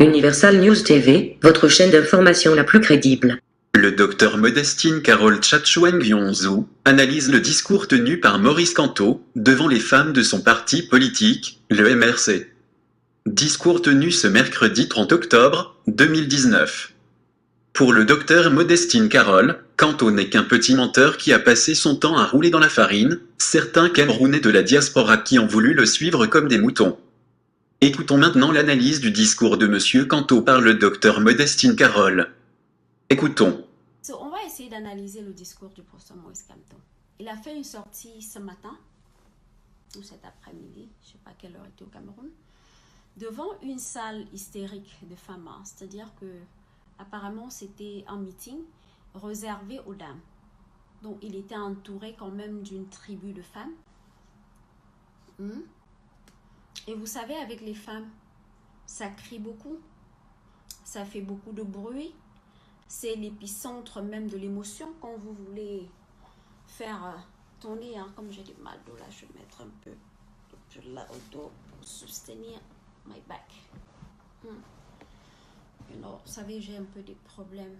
Universal News TV, votre chaîne d'information la plus crédible. Le docteur Modestine Carole Tchatchoueng-Yonzou analyse le discours tenu par Maurice Kamto devant les femmes de son parti politique, le MRC. Discours tenu ce mercredi 30 octobre 2019. Pour le docteur Modestine Carole, Kamto n'est qu'un petit menteur qui a passé son temps à rouler dans la farine, certains Camerounais de la diaspora qui ont voulu le suivre comme des moutons. Écoutons maintenant l'analyse du discours de Monsieur Kamto par le docteur Modestine Carole. Écoutons. On va essayer d'analyser le discours du professeur Maurice Kamto. Il a fait une sortie ce matin, ou cet après-midi, je ne sais pas quelle heure était au Cameroun, devant une salle hystérique de femmes. C'est-à-dire que apparemment c'était un meeting réservé aux dames. Donc il était entouré quand même d'une tribu de femmes. Et vous savez, avec les femmes, ça crie beaucoup, ça fait beaucoup de bruit. C'est l'épicentre même de l'émotion quand vous voulez faire tourner, comme j'ai du mal au dos là, je vais mettre un peu là au dos pour soutenir my back. Vous savez, j'ai un peu des problèmes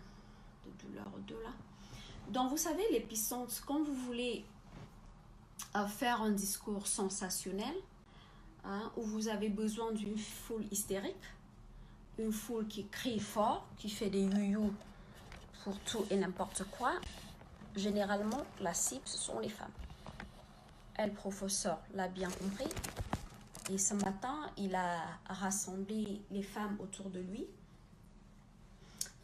de douleur au dos là. Donc vous savez, l'épicentre, quand vous voulez faire un discours sensationnel, où vous avez besoin d'une foule hystérique, une foule qui crie fort, qui fait des you-you pour tout et n'importe quoi, généralement, la cible, ce sont les femmes. Le professeur l'a bien compris. Et ce matin, il a rassemblé les femmes autour de lui.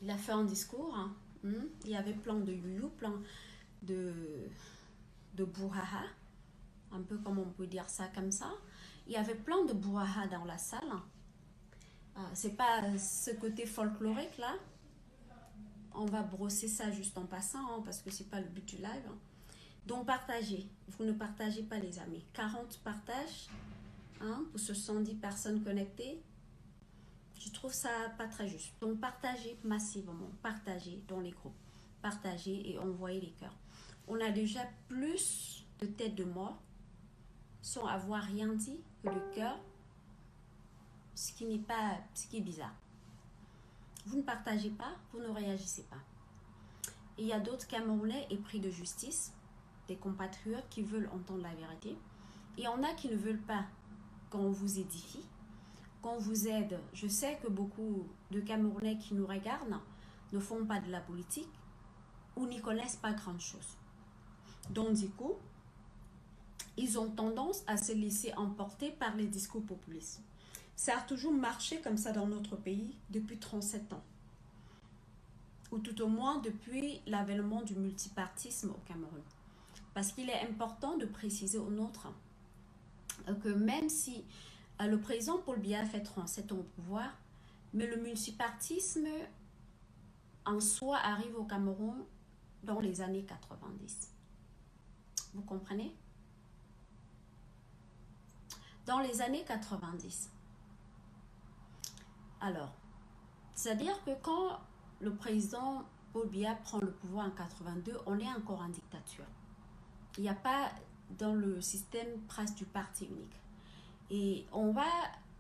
Il a fait un discours. Il y avait plein de you-you, plein de brouhaha. Un peu comme on peut dire ça comme ça. Il y avait plein de brouhaha dans la salle. C'est pas ce côté folklorique là. On va brosser ça juste en passant, parce que c'est pas le but du live. Donc partagez. Vous ne partagez pas, les amis. 40 partages pour 70 personnes connectées. Je trouve ça pas très juste. Donc partagez massivement. Partagez dans les groupes. Partagez et envoyez les cœurs. On a déjà plus de têtes de mort sans avoir rien dit que le cœur. Ce qui est bizarre. Vous ne partagez pas, vous ne réagissez pas. Et il y a d'autres Camerounais épris de justice, des compatriotes qui veulent entendre la vérité. Et il y en a qui ne veulent pas qu'on vous édifie, qu'on vous aide. Je sais que beaucoup de Camerounais qui nous regardent ne font pas de la politique ou n'y connaissent pas grand-chose. Donc du coup, ils ont tendance à se laisser emporter par les discours populistes. Ça a toujours marché comme ça dans notre pays depuis 37 ans. Ou tout au moins depuis l'avènement du multipartisme au Cameroun. Parce qu'il est important de préciser aux nôtres que même si le président Paul Biya a fait 37 ans au pouvoir, mais le multipartisme en soi arrive au Cameroun dans les années 90. Vous comprenez? Dans les années 90. Alors, c'est-à-dire que quand le président Paul Biya prend le pouvoir en 82, on est encore en dictature. Il n'y a pas dans le système presque du parti unique. Et on va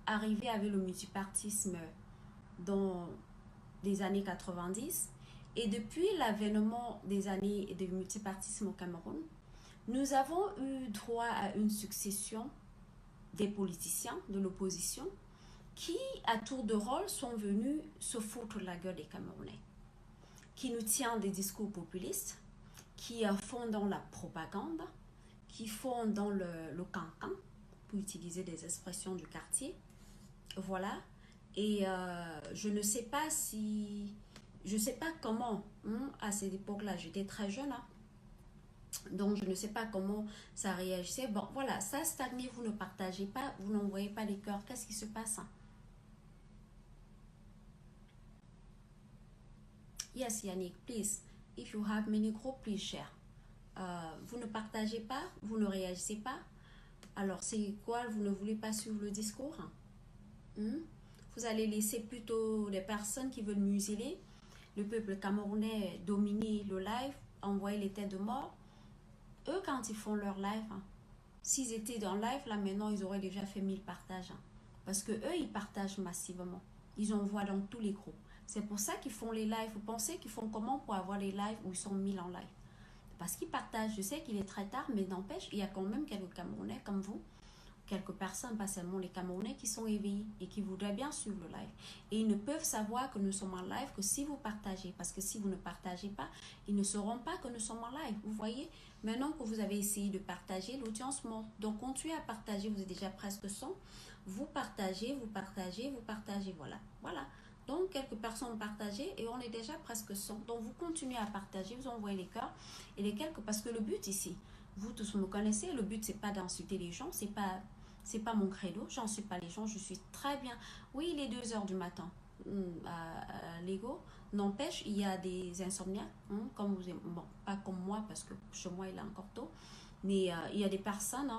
arriver avec le multipartisme dans les années 90. Et depuis l'avènement des années de multipartisme au Cameroun, nous avons eu droit à une succession des politiciens de l'opposition qui, à tour de rôle, sont venus se foutre la gueule des Camerounais, qui nous tiennent des discours populistes, qui font dans la propagande, qui font dans le cancan, pour utiliser des expressions du quartier. Voilà. Et je ne sais pas comment, à cette époque-là, j'étais très jeune, donc je ne sais pas comment ça réagissait. Bon, voilà, ça stagne, vous ne partagez pas, vous n'envoyez pas les cœurs. Qu'est-ce qui se passe? Yes, Yannick, please. If you have many groups, please share. Vous ne partagez pas, vous ne réagissez pas. Alors, c'est quoi? Vous ne voulez pas suivre le discours? Vous allez laisser plutôt les personnes qui veulent museler le peuple camerounais, dominer le live, envoyer les têtes de mort. Eux, quand ils font leur live, s'ils étaient dans le live, là maintenant, ils auraient déjà fait 1000 partages. Parce que eux, ils partagent massivement. Ils envoient dans tous les groupes. C'est pour ça qu'ils font les lives. Vous pensez qu'ils font comment pour avoir les lives où ils sont 1000 en live? Parce qu'ils partagent. Je sais qu'il est très tard, mais n'empêche, il y a quand même quelques Camerounais comme vous, quelques personnes, pas seulement les Camerounais, qui sont éveillés et qui voudraient bien suivre le live. Et ils ne peuvent savoir que nous sommes en live que si vous partagez. Parce que si vous ne partagez pas, ils ne sauront pas que nous sommes en live. Vous voyez, maintenant que vous avez essayé de partager, l'audience monte. Donc, continuez à partager. Vous êtes déjà presque 100. Vous partagez, vous partagez, vous partagez. Voilà. Voilà. Donc, quelques personnes ont partagé et on est déjà presque 100. Donc, vous continuez à partager, vous envoyez les cœurs et les quelques... Parce que le but ici, vous tous me connaissez, le but, c'est pas d'insulter les gens, c'est pas mon credo, j'en suis pas les gens, je suis très bien. Oui, il est 2 heures du matin à Lego. N'empêche, il y a des insomniaques, comme vous, bon, pas comme moi, parce que chez moi, il est encore tôt, mais il y a des personnes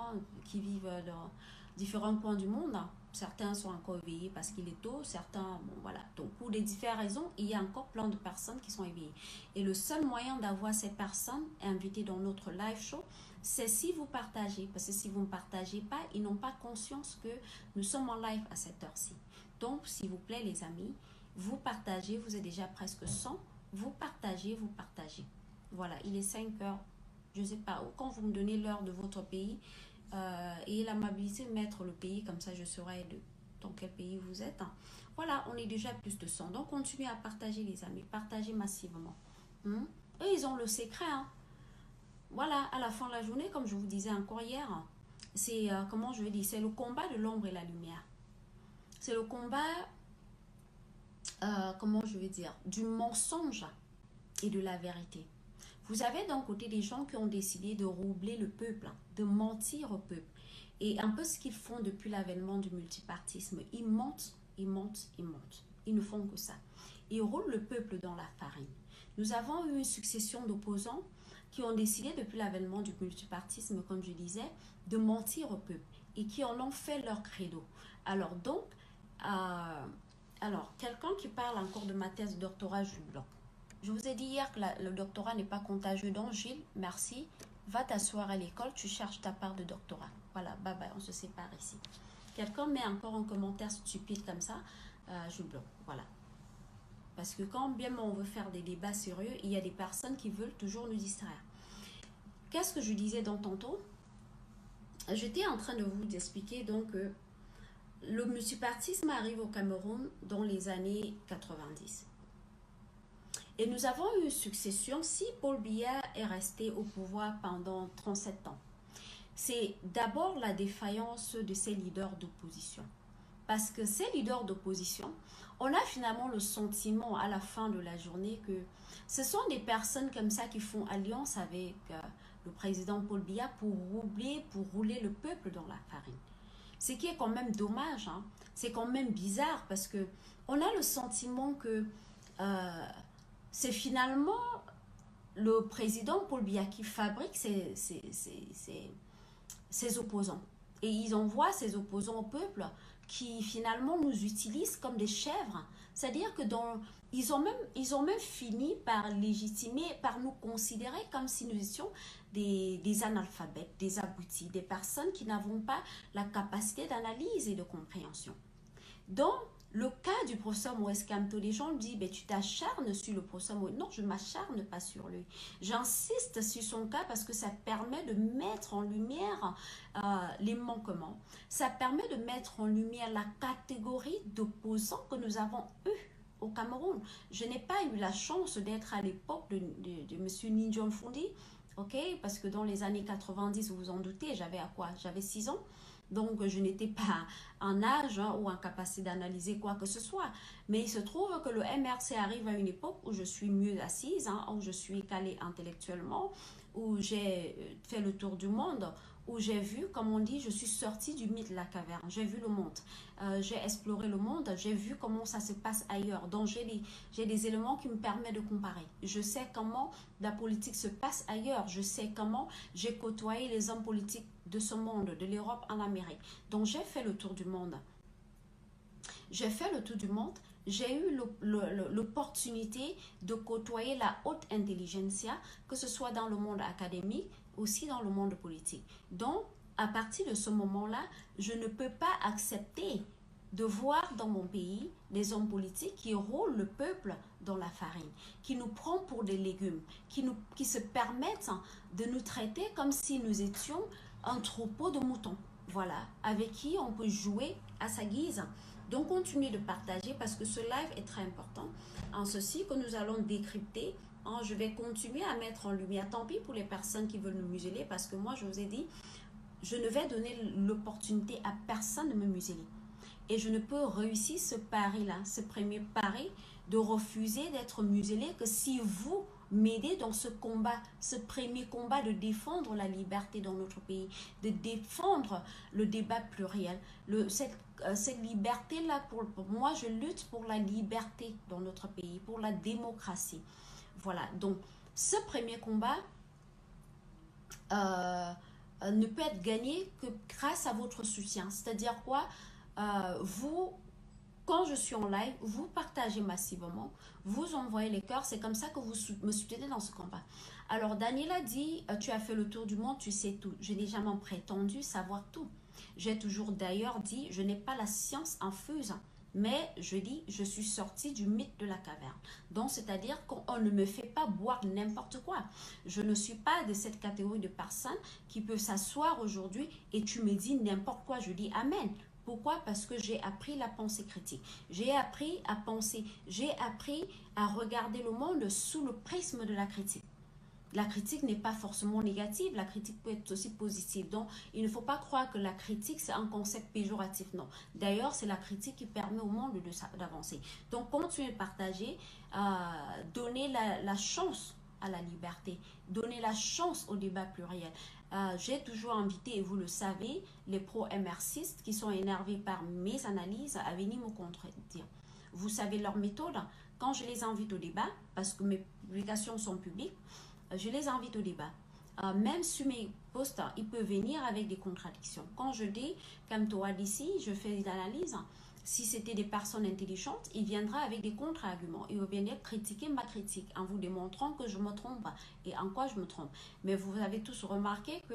qui vivent dans différents points du monde. Certains sont encore éveillés parce qu'il est tôt, certains, bon voilà. Donc, pour des différentes raisons, il y a encore plein de personnes qui sont éveillées. Et le seul moyen d'avoir ces personnes invitées dans notre live show, c'est si vous partagez. Parce que si vous ne partagez pas, ils n'ont pas conscience que nous sommes en live à cette heure-ci. Donc, s'il vous plaît, les amis, vous partagez, vous êtes déjà presque 100. Vous partagez, vous partagez. Voilà, il est 5 heures. Je ne sais pas, quand vous me donnez l'heure de votre pays, et l'amabilité de mettre le pays, comme ça je saurai dans quel pays vous êtes. Voilà, on est déjà plus de 100. Donc, continuez à partager, les amis. Partagez massivement. Eux, ils ont le secret. Voilà, à la fin de la journée, comme je vous disais encore hier, c'est, comment je vais dire, c'est le combat de l'ombre et la lumière. C'est le combat, comment je vais dire, du mensonge et de la vérité. Vous avez d'un côté des gens qui ont décidé de roubler le peuple, de mentir au peuple. Et un peu ce qu'ils font depuis l'avènement du multipartisme. Ils mentent, ils mentent, ils mentent. Ils ne font que ça. Ils roulent le peuple dans la farine. Nous avons eu une succession d'opposants qui ont décidé depuis l'avènement du multipartisme, comme je disais, de mentir au peuple et qui en ont fait leur credo. Alors donc, quelqu'un qui parle encore de ma thèse de doctorat, Jules Blanc. Je vous ai dit hier que le doctorat n'est pas contagieux. Donc, Gilles, merci. Va t'asseoir à l'école, tu cherches ta part de doctorat. Voilà, bye bye, on se sépare ici. Quelqu'un met encore un commentaire stupide comme ça, Jules Blanc. Voilà. Parce que quand bien on veut faire des débats sérieux, il y a des personnes qui veulent toujours nous distraire. Qu'est-ce que je disais dans tantôt? J'étais en train de vous expliquer donc que le multipartisme arrive au Cameroun dans les années 90. Et nous avons eu une succession. Si Paul Biya est resté au pouvoir pendant 37 ans, c'est d'abord la défaillance de ses leaders d'opposition. Parce que ces leaders d'opposition, on a finalement le sentiment à la fin de la journée que ce sont des personnes comme ça qui font alliance avec le président Paul Biya pour rouler le peuple dans la farine. Ce qui est quand même dommage, c'est quand même bizarre parce que on a le sentiment que c'est finalement le président Paul Biya qui fabrique ses opposants. Et ils envoient ces opposants au peuple qui finalement nous utilisent comme des chèvres. C'est-à-dire que ils ont même fini par légitimer, par nous considérer comme si nous étions des analphabètes, des abrutis, des personnes qui n'avons pas la capacité d'analyse et de compréhension. Donc, le cas du professeur Maurice Kamto, les gens disent, tu t'acharnes sur le professeur Maurice. Non, je ne m'acharne pas sur lui. J'insiste sur son cas parce que ça permet de mettre en lumière les manquements. Ça permet de mettre en lumière la catégorie d'opposants que nous avons eus au Cameroun. Je n'ai pas eu la chance d'être à l'époque de M. Ninjon Fundi, parce que dans les années 90, vous vous en doutez, j'avais à quoi? J'avais 6 ans. Donc, je n'étais pas en âge ou en capacité d'analyser quoi que ce soit. Mais il se trouve que le MRC arrive à une époque où je suis mieux assise, où je suis calée intellectuellement, où j'ai fait le tour du monde, où j'ai vu, comme on dit, je suis sortie du mythe de la caverne. J'ai vu le monde. J'ai exploré le monde. J'ai vu comment ça se passe ailleurs. Donc, j'ai des éléments qui me permettent de comparer. Je sais comment la politique se passe ailleurs. Je sais comment j'ai côtoyé les hommes politiques de ce monde, de l'Europe en Amérique. Donc, j'ai fait le tour du monde. J'ai fait le tour du monde. J'ai eu l'opportunité de côtoyer la haute intelligentsia, que ce soit dans le monde académique, aussi dans le monde politique. Donc, à partir de ce moment-là, je ne peux pas accepter de voir dans mon pays des hommes politiques qui roulent le peuple dans la farine, qui nous prend pour des légumes, qui se permettent de nous traiter comme si nous étions un troupeau de moutons. Voilà, avec qui on peut jouer à sa guise. Donc, continuez de partager parce que ce live est très important. En ceci que nous allons décrypter, je vais continuer à mettre en lumière. Tant pis pour les personnes qui veulent nous museler parce que moi, je vous ai dit, je ne vais donner l'opportunité à personne de me museler. Et je ne peux réussir ce pari-là, ce premier pari de refuser d'être muselé que si vous m'aider dans ce combat, ce premier combat de défendre la liberté dans notre pays, de défendre le débat pluriel. Cette liberté-là, pour moi, je lutte pour la liberté dans notre pays, pour la démocratie. Voilà, donc ce premier combat ne peut être gagné que grâce à votre soutien. C'est-à-dire quoi? Vous, quand je suis en live, vous partagez massivement, vous envoyez les cœurs, c'est comme ça que vous me soutenez dans ce combat. Alors Daniela dit, tu as fait le tour du monde, tu sais tout. Je n'ai jamais prétendu savoir tout. J'ai toujours d'ailleurs dit, je n'ai pas la science infuse, mais je dis, je suis sortie du mythe de la caverne. Donc, c'est-à-dire qu'on ne me fait pas boire n'importe quoi. Je ne suis pas de cette catégorie de personnes qui peut s'asseoir aujourd'hui et tu me dis n'importe quoi. Je dis amen. Pourquoi? Parce que j'ai appris la pensée critique. J'ai appris à penser. J'ai appris à regarder le monde sous le prisme de la critique. La critique n'est pas forcément négative, la critique peut être aussi positive. Donc, il ne faut pas croire que la critique, c'est un concept péjoratif, non. D'ailleurs, c'est la critique qui permet au monde d'avancer. Donc, continuez de partager, donnez la chance à la liberté, donnez la chance au débat pluriel. J'ai toujours invité, et vous le savez, les pro-MRCistes qui sont énervés par mes analyses à venir me contredire. Vous savez leur méthode. Quand je les invite au débat, parce que mes publications sont publiques, je les invite au débat. Même sur mes posts, ils peuvent venir avec des contradictions. Quand je dis, comme toi d'ici, je fais une analyse, si c'était des personnes intelligentes, il viendra avec des contre-arguments. Il va venir critiquer ma critique en vous démontrant que je me trompe et en quoi je me trompe. Mais vous avez tous remarqué que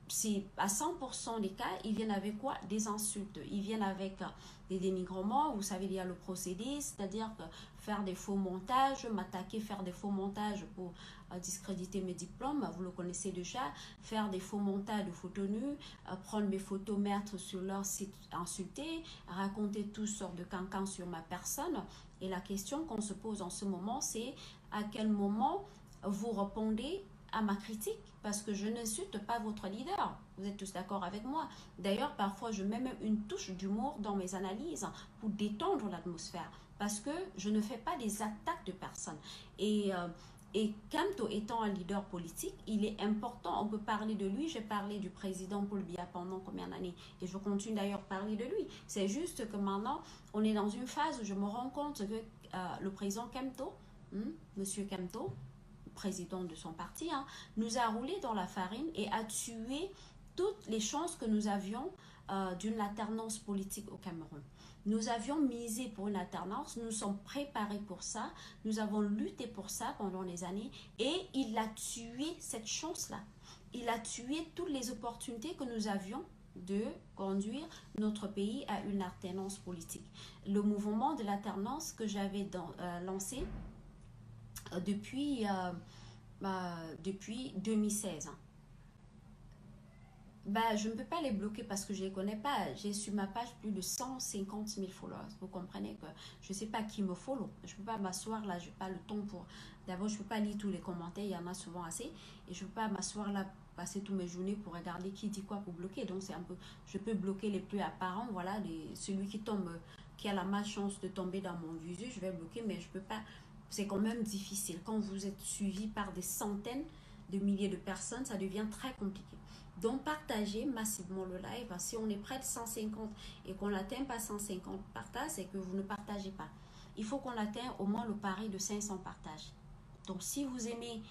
si à 100% des cas, ils viennent avec quoi? Des insultes. Ils viennent avec des dénigrements. Vous savez, il y a le procédé, c'est-à-dire que faire des faux montages, m'attaquer, faire des faux montages pour discréditer mes diplômes, vous le connaissez déjà, faire des faux montages de photos nues, prendre mes photos, mettre sur leur site, insulter, raconter toutes sortes de cancans sur ma personne. Et la question qu'on se pose en ce moment, c'est à quel moment vous répondez à ma critique, parce que je n'insulte pas votre leader. Vous êtes tous d'accord avec moi. D'ailleurs, parfois, je mets même une touche d'humour dans mes analyses pour détendre l'atmosphère, parce que je ne fais pas des attaques de personnes. Et Kamto étant un leader politique, il est important, on peut parler de lui. J'ai parlé du président Paul Biya pendant combien d'années, et je continue d'ailleurs à parler de lui. C'est juste que maintenant, on est dans une phase où je me rends compte que le président Kamto, monsieur Kamto, président de son parti, nous a roulé dans la farine et a tué toutes les chances que nous avions d'une alternance politique au Cameroun. Nous avions misé pour une alternance, nous sommes préparés pour ça, nous avons lutté pour ça pendant des années et il a tué cette chance-là. Il a tué toutes les opportunités que nous avions de conduire notre pays à une alternance politique. Le mouvement de l'alternance que j'avais lancé depuis 2016. Je ne peux pas les bloquer parce que je ne les connais pas. J'ai sur ma page plus de 150 000 followers. Vous comprenez que je ne sais pas qui me follow. Je ne peux pas m'asseoir là, je n'ai pas le temps pour... D'abord, je ne peux pas lire tous les commentaires, il y en a souvent assez. Et je ne peux pas m'asseoir là, passer toutes mes journées pour regarder qui dit quoi pour bloquer. Donc, c'est un peu... Je peux bloquer les plus apparents, voilà, celui qui tombe, qui a la malchance de tomber dans mon visu, je vais bloquer, mais je ne peux pas... C'est quand même difficile. Quand vous êtes suivi par des centaines de milliers de personnes, ça devient très compliqué. Donc, partagez massivement le live. Si on est près de 150 et qu'on n'atteint pas 150 partages, c'est que vous ne partagez pas. Il faut qu'on atteigne au moins le pari de 500 partages. Donc, si vous aimez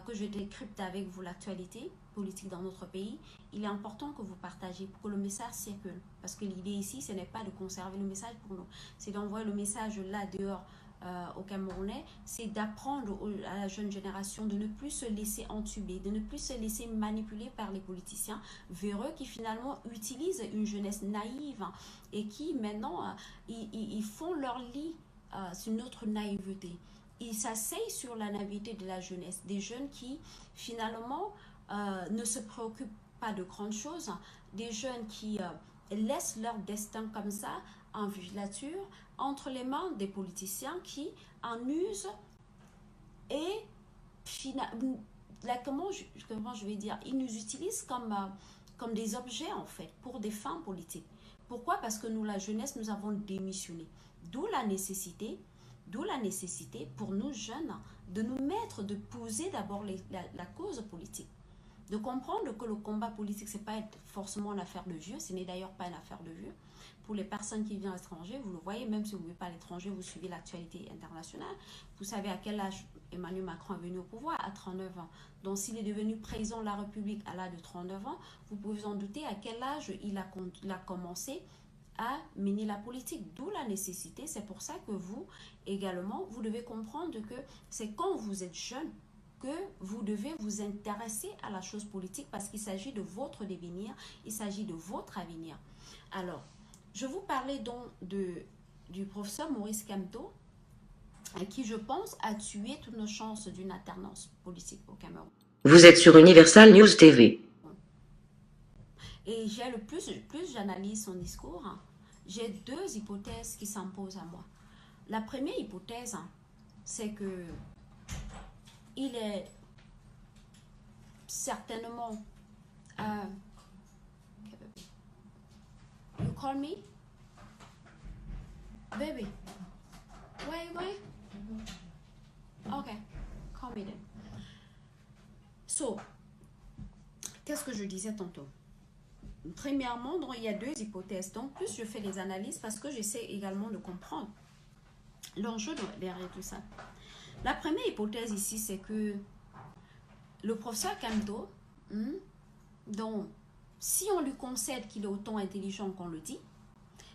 que je décrypte avec vous l'actualité politique dans notre pays, il est important que vous partagez pour que le message circule. Parce que l'idée ici, ce n'est pas de conserver le message pour nous. C'est d'envoyer le message là dehors aux Camerounais, c'est d'apprendre à la jeune génération de ne plus se laisser entuber, de ne plus se laisser manipuler par les politiciens véreux qui finalement utilisent une jeunesse naïve et qui maintenant, ils font leur lit sur notre naïveté. Ils s'asseyent sur la naïveté de la jeunesse, des jeunes qui finalement ne se préoccupent pas de grandes choses, des jeunes qui laissent leur destin comme ça en vigilature entre les mains des politiciens qui en usent et comment je vais dire, ils nous utilisent comme des objets en fait pour des fins politiques. Pourquoi? Parce que nous, la jeunesse, nous avons démissionné. D'où la nécessité pour nous jeunes de nous mettre, de poser d'abord la cause politique. De comprendre que le combat politique, ce n'est pas forcément une affaire de vieux, ce n'est d'ailleurs pas une affaire de vieux. Pour les personnes qui viennent à l'étranger, vous le voyez, même si vous ne vivez pas à l'étranger, vous suivez l'actualité internationale. Vous savez à quel âge Emmanuel Macron est venu au pouvoir, à 39 ans. Donc s'il est devenu président de la République à l'âge de 39 ans, vous pouvez vous en douter à quel âge il a commencé à mener la politique. D'où la nécessité, c'est pour ça que vous, également, vous devez comprendre que c'est quand vous êtes jeune que vous devez vous intéresser à la chose politique parce qu'il s'agit de votre devenir, il s'agit de votre avenir. Alors, je vous parlais donc du professeur Maurice Kamto, qui, je pense, a tué toutes nos chances d'une alternance politique au Cameroun. Vous êtes sur Universal News TV. Et plus j'analyse son discours, j'ai deux hypothèses qui s'imposent à moi. La première hypothèse, c'est que il est certainement... you call me? Baby? Where are you going? Okay, call me then. So, qu'est-ce que je disais tantôt? Premièrement, donc, il y a deux hypothèses. Donc, plus je fais des analyses parce que j'essaie également de comprendre l'enjeu derrière tout ça. La première hypothèse ici, c'est que le professeur Kamto, donc, si on lui concède qu'il est autant intelligent qu'on le dit,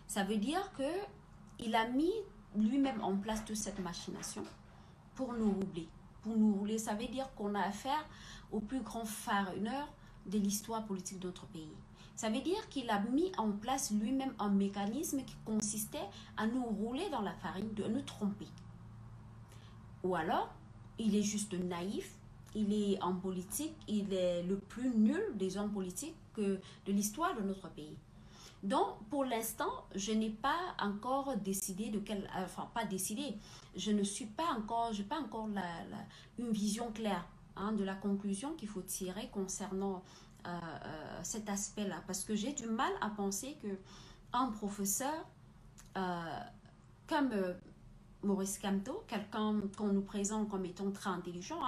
ça veut dire qu'il a mis lui-même en place toute cette machination pour nous rouler. Pour nous rouler, ça veut dire qu'on a affaire au plus grand farineur de l'histoire politique de notre pays. Ça veut dire qu'il a mis en place lui-même un mécanisme qui consistait à nous rouler dans la farine, de nous tromper. Ou alors, il est juste naïf, il est en politique, il est le plus nul des hommes politiques de l'histoire de notre pays. Donc, pour l'instant, je n'ai pas encore décidé pas décidé, je n'ai pas encore une vision claire de la conclusion qu'il faut tirer concernant cet aspect-là. Parce que j'ai du mal à penser qu'un professeur comme Maurice Kamto, quelqu'un qu'on nous présente comme étant très intelligent,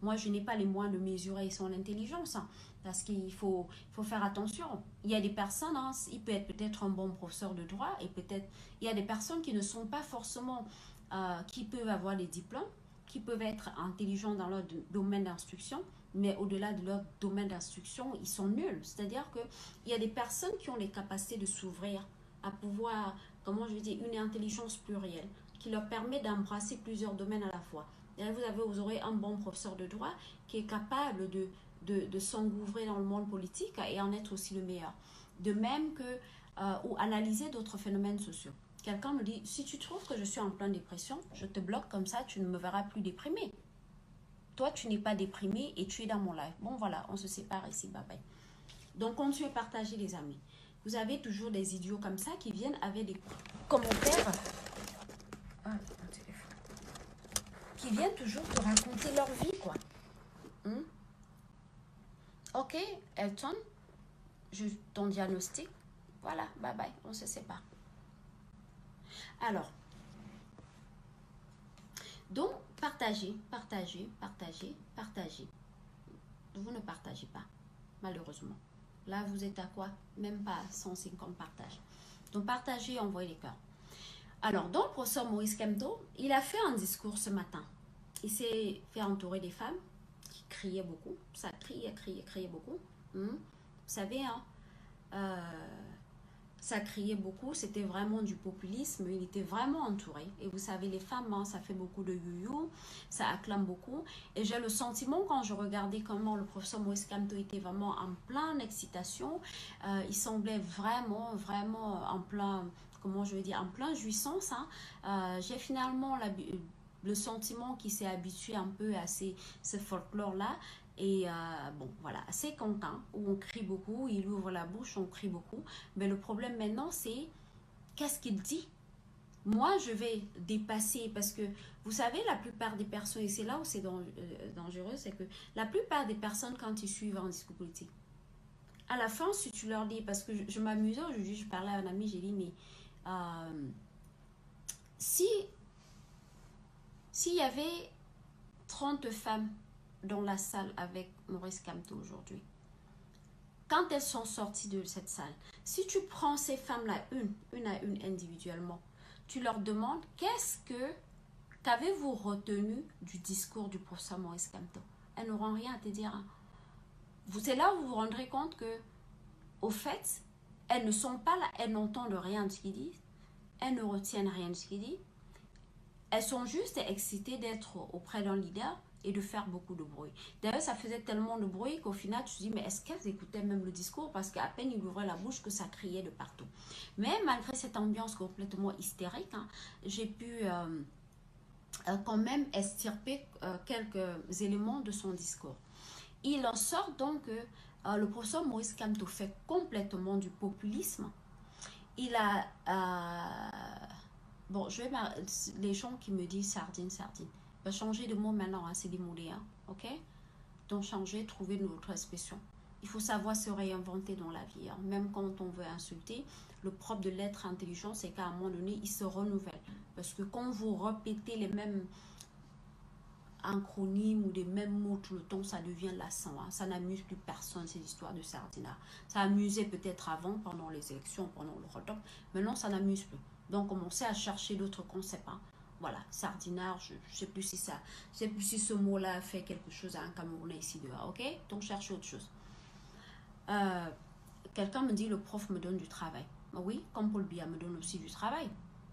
moi je n'ai pas les moyens de mesurer son intelligence, parce qu'il faut faire attention. Il y a des personnes, il peut être peut-être un bon professeur de droit, et peut-être il y a des personnes qui ne sont pas forcément, qui peuvent avoir des diplômes, qui peuvent être intelligents dans leur domaine d'instruction, mais au-delà de leur domaine d'instruction, ils sont nuls. C'est-à-dire qu'il y a des personnes qui ont les capacités de s'ouvrir à pouvoir, une intelligence plurielle, qui leur permet d'embrasser plusieurs domaines à la fois. Et là, vous aurez un bon professeur de droit qui est capable de s'engouffrer dans le monde politique et en être aussi le meilleur. De même ou analyser d'autres phénomènes sociaux. Quelqu'un me dit, si tu trouves que je suis en pleine dépression, je te bloque comme ça, tu ne me verras plus déprimé. Toi, tu n'es pas déprimé et tu es dans mon live. Bon, voilà, on se sépare ici, bye bye. Donc, continuez à partager, les amis. Vous avez toujours des idiots comme ça qui viennent avec des commentaires... qui viennent toujours te raconter leur vie, quoi. Ok, Elton, ton diagnostic, voilà, bye bye, on se sépare. Alors, donc, partagez. Vous ne partagez pas, malheureusement. Là, vous êtes à quoi? Même pas 150 partages. Donc, partagez, envoyez les cœurs. Alors, donc, le professeur Maurice Kamto, il a fait un discours ce matin. Il s'est fait entourer des femmes qui criaient beaucoup. Ça criait beaucoup. Vous savez, Ça criait beaucoup, c'était vraiment du populisme, il était vraiment entouré. Et vous savez, les femmes, hein, ça fait beaucoup de you-you, ça acclame beaucoup. Et j'ai le sentiment, quand je regardais comment le professeur Maurice Kamto était vraiment en pleine excitation, il semblait vraiment en plein, comment je veux dire, en plein jouissance. Hein. J'ai finalement le sentiment qu'il s'est habitué un peu à ce folklore-là. Et bon, voilà, assez content, où on crie beaucoup, il ouvre la bouche, on crie beaucoup. Mais le problème maintenant, c'est qu'est-ce qu'il dit? Moi, je vais dépasser, parce que vous savez, la plupart des personnes, et c'est là où c'est dangereux, c'est que la plupart des personnes, quand ils suivent un discours politique, à la fin, si tu leur dis, parce que je m'amusais aujourd'hui, je parlais à un ami, j'ai dit, mais si s'il y avait 30 femmes dans la salle avec Maurice Kamto aujourd'hui, quand elles sont sorties de cette salle, si tu prends ces femmes-là une à une individuellement, tu leur demandes qu'avez-vous retenu du discours du professeur Maurice Kamto? Elles n'auront rien à te dire. Hein. C'est là où vous vous rendrez compte que, au fait, elles ne sont pas là, elles n'entendent rien de ce qu'il dit, elles ne retiennent rien de ce qu'il dit, elles sont juste excitées d'être auprès d'un leader et de faire beaucoup de bruit. D'ailleurs, ça faisait tellement de bruit qu'au final, tu te dis, mais est-ce qu'elles écoutaient même le discours? Parce qu'à peine il ouvrait la bouche que ça criait de partout. Mais malgré cette ambiance complètement hystérique, hein, j'ai pu quand même extirper quelques éléments de son discours. Il en sort donc que le professeur Maurice Kamto fait complètement du populisme. Il a... bon, les gens qui me disent sardine, changer de mot maintenant, hein, c'est des mots, hein, ok? Donc changer, trouver une autre expression. Il faut savoir se réinventer dans la vie. Hein. Même quand on veut insulter, le propre de l'être intelligent, c'est qu'à un moment donné, il se renouvelle. Parce que quand vous répétez les mêmes acronymes ou des mêmes mots tout le temps, ça devient lassant. Hein. Ça n'amuse plus personne, ces histoires de sardinat. Ça amusait peut-être avant, pendant les élections, pendant le retour. Maintenant, ça n'amuse plus. Donc, commencez à chercher d'autres concepts. Hein. Voilà, sardinard, je ne sais plus si ce mot-là fait quelque chose à un Camerounais ici dehors, ok? Donc, cherchez autre chose. Quelqu'un me dit, le prof me donne du travail. Oui, comme Paul Biya me donne aussi du travail.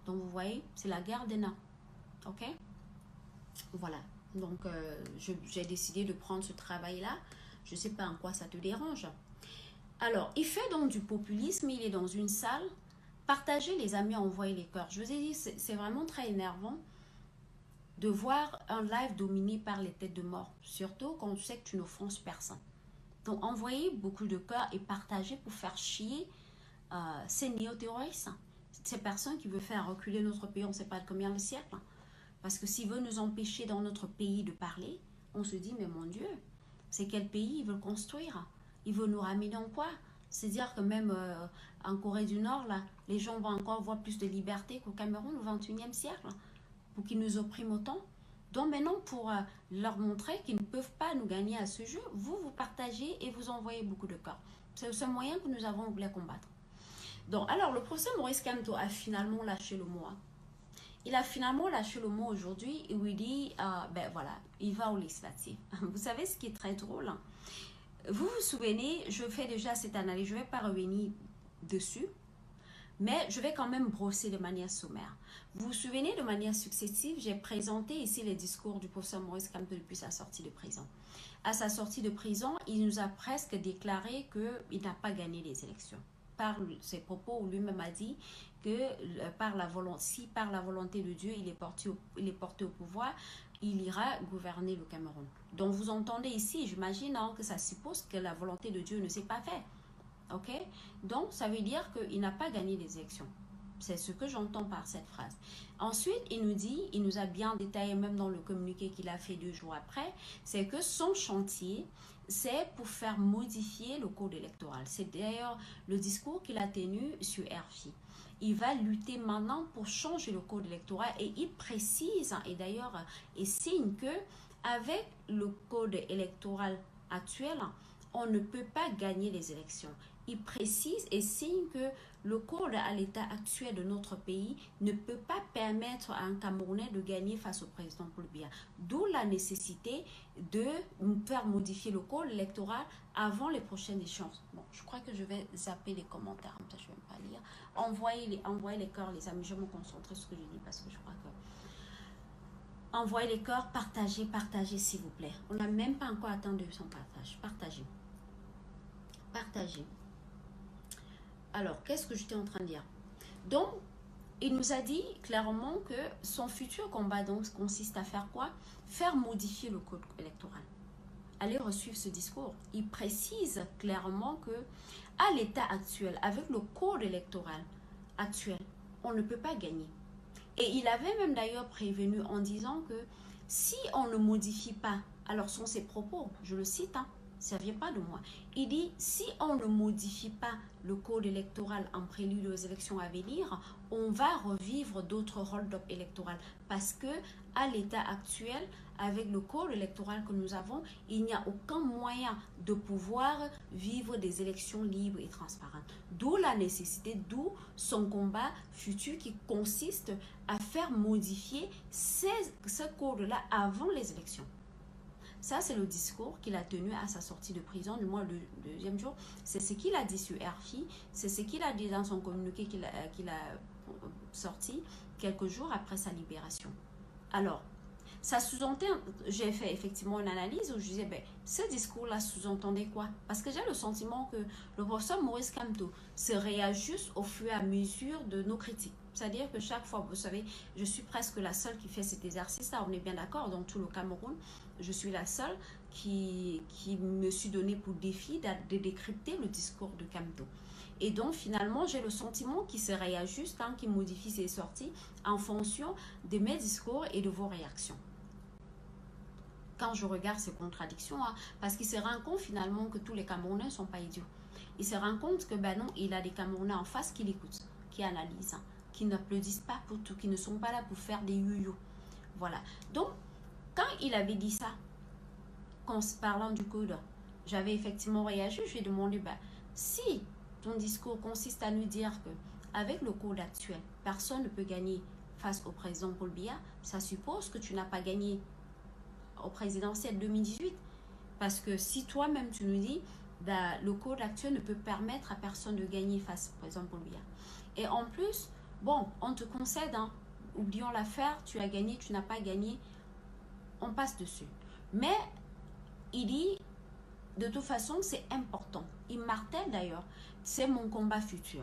Donc, vous voyez, c'est la guerre des nains, ok? Voilà, donc j'ai décidé de prendre ce travail-là. Je ne sais pas en quoi ça te dérange. Alors, il fait donc du populisme, il est dans une salle. Partagez les amis, envoyez les cœurs. Je vous ai dit, c'est vraiment très énervant de voir un live dominé par les têtes de mort. Surtout quand tu sais que tu n'offenses personne. Donc, envoyez beaucoup de cœurs et partagez pour faire chier ces néo-terroristes. Ces personnes qui veulent faire reculer notre pays, on ne sait pas de combien de siècles. Parce que s'ils veulent nous empêcher dans notre pays de parler, on se dit, mais mon Dieu, c'est quel pays ils veulent construire? Ils veulent nous ramener en quoi? C'est-à-dire que même en Corée du Nord, là, les gens vont encore avoir plus de liberté qu'au Cameroun au XXIe siècle, pour qu'ils nous oppriment autant. Donc maintenant, pour leur montrer qu'ils ne peuvent pas nous gagner à ce jeu, vous partagez et vous envoyez beaucoup de corps. C'est le seul moyen que nous avons de les combattre. Donc, alors, le professeur Maurice Kamto a finalement lâché le mot. Hein. Il a finalement lâché le mot aujourd'hui où il dit, ben voilà, il va aux législatives. Vous savez ce qui est très drôle? Hein? Vous vous souvenez, je fais déjà cette analyse, je ne vais pas revenir dessus, mais je vais quand même brosser de manière sommaire. Vous vous souvenez, de manière successive, j'ai présenté ici les discours du professeur Maurice Kamto depuis sa sortie de prison. À sa sortie de prison, il nous a presque déclaré qu'il n'a pas gagné les élections. Par ses propos où lui-même a dit que si par la volonté de Dieu il est porté au pouvoir, il ira gouverner le Cameroun. Donc vous entendez ici, j'imagine que ça suppose que la volonté de Dieu ne s'est pas faite. Ok? Donc ça veut dire qu'il n'a pas gagné les élections. C'est ce que j'entends par cette phrase. Ensuite, il nous a bien détaillé, même dans le communiqué qu'il a fait 2 jours après, c'est que son chantier, c'est pour faire modifier le code électoral. C'est d'ailleurs le discours qu'il a tenu sur RFI. Il va lutter maintenant pour changer le code électoral et il précise, et d'ailleurs, il signe que avec le code électoral actuel, on ne peut pas gagner les élections. Il précise et signe que le code à l'état actuel de notre pays ne peut pas permettre à un Camerounais de gagner face au président Paul Biya. D'où la nécessité de faire modifier le code électoral avant les prochaines échéances. Bon, je crois que je vais zapper les commentaires, comme ça je ne vais pas lire. Envoyez les cœurs, les amis, je vais me concentrer sur ce que je dis parce que je crois que... Envoyez les cœurs, partagez s'il vous plaît. On n'a même pas encore atteint 200 partages. Partagez. Alors, qu'est-ce que j'étais en train de dire? Donc, il nous a dit clairement que son futur combat donc consiste à faire quoi? Faire modifier le code électoral. Allez resuivre ce discours. Il précise clairement que à l'état actuel, avec le code électoral actuel, on ne peut pas gagner. Et il avait même d'ailleurs prévenu en disant que si on ne modifie pas, alors sont ses propos, je le cite, hein, ça ne vient pas de moi. Il dit, si on ne modifie pas le code électoral en prélude aux élections à venir, on va revivre d'autres hold-up électoraux. Parce que à l'état actuel, avec le code électoral que nous avons, il n'y a aucun moyen de pouvoir vivre des élections libres et transparentes. D'où la nécessité, d'où son combat futur qui consiste à faire modifier ce code-là avant les élections. Ça, c'est le discours qu'il a tenu à sa sortie de prison, du moins le deuxième jour. C'est ce qu'il a dit sur RFI, c'est ce qu'il a dit dans son communiqué qu'il a sorti quelques jours après sa libération. Alors, ça sous-entend, j'ai fait effectivement une analyse où je disais, ben, ce discours-là sous-entendait quoi? Parce que j'ai le sentiment que le professeur Maurice Kamto se réajuste au fur et à mesure de nos critiques. C'est-à-dire que chaque fois, vous savez, je suis presque la seule qui fait cet exercice-là, on est bien d'accord, dans tout le Cameroun, je suis la seule qui me suis donné pour défi de décrypter le discours de Kamto. Et donc, finalement, j'ai le sentiment qu'il se réajuste, hein, qu'il modifie ses sorties en fonction de mes discours et de vos réactions. Quand je regarde ces contradictions, hein, parce qu'il se rend compte finalement que tous les Camerounais ne sont pas idiots. Il se rend compte que, ben non, il a des Camerounais en face qui l'écoutent, qui analysent, hein, qui n'applaudissent pas pour tout, qui ne sont pas là pour faire des yo-yo. Voilà. Donc, quand il avait dit ça, en parlant du code, j'avais effectivement réagi, je lui ai demandé, ben, si ton discours consiste à nous dire que avec le code actuel, personne ne peut gagner face au président Paul Biya, ça suppose que tu n'as pas gagné au présidentiel 2018. Parce que si toi-même tu nous dis, ben, le code actuel ne peut permettre à personne de gagner face au président Paul Biya. Et en plus, bon, on te concède, hein, oublions l'affaire, tu as gagné, tu n'as pas gagné, on passe dessus. Mais il dit, de toute façon, c'est important. Il martèle d'ailleurs, c'est mon combat futur.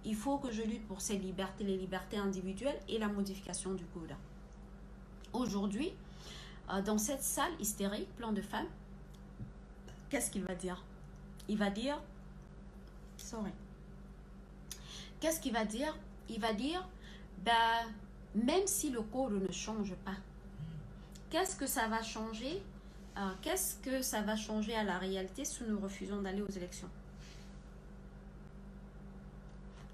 Il faut que je lutte pour ces libertés, les libertés individuelles et la modification du code. Aujourd'hui, dans cette salle hystérique, plein de femmes, qu'est-ce qu'il va dire? Il va dire, qu'est-ce qu'il va dire? Il va dire, ben, même si le code ne change pas, qu'est-ce que ça va changer? Qu'est-ce que ça va changer à la réalité si nous refusons d'aller aux élections?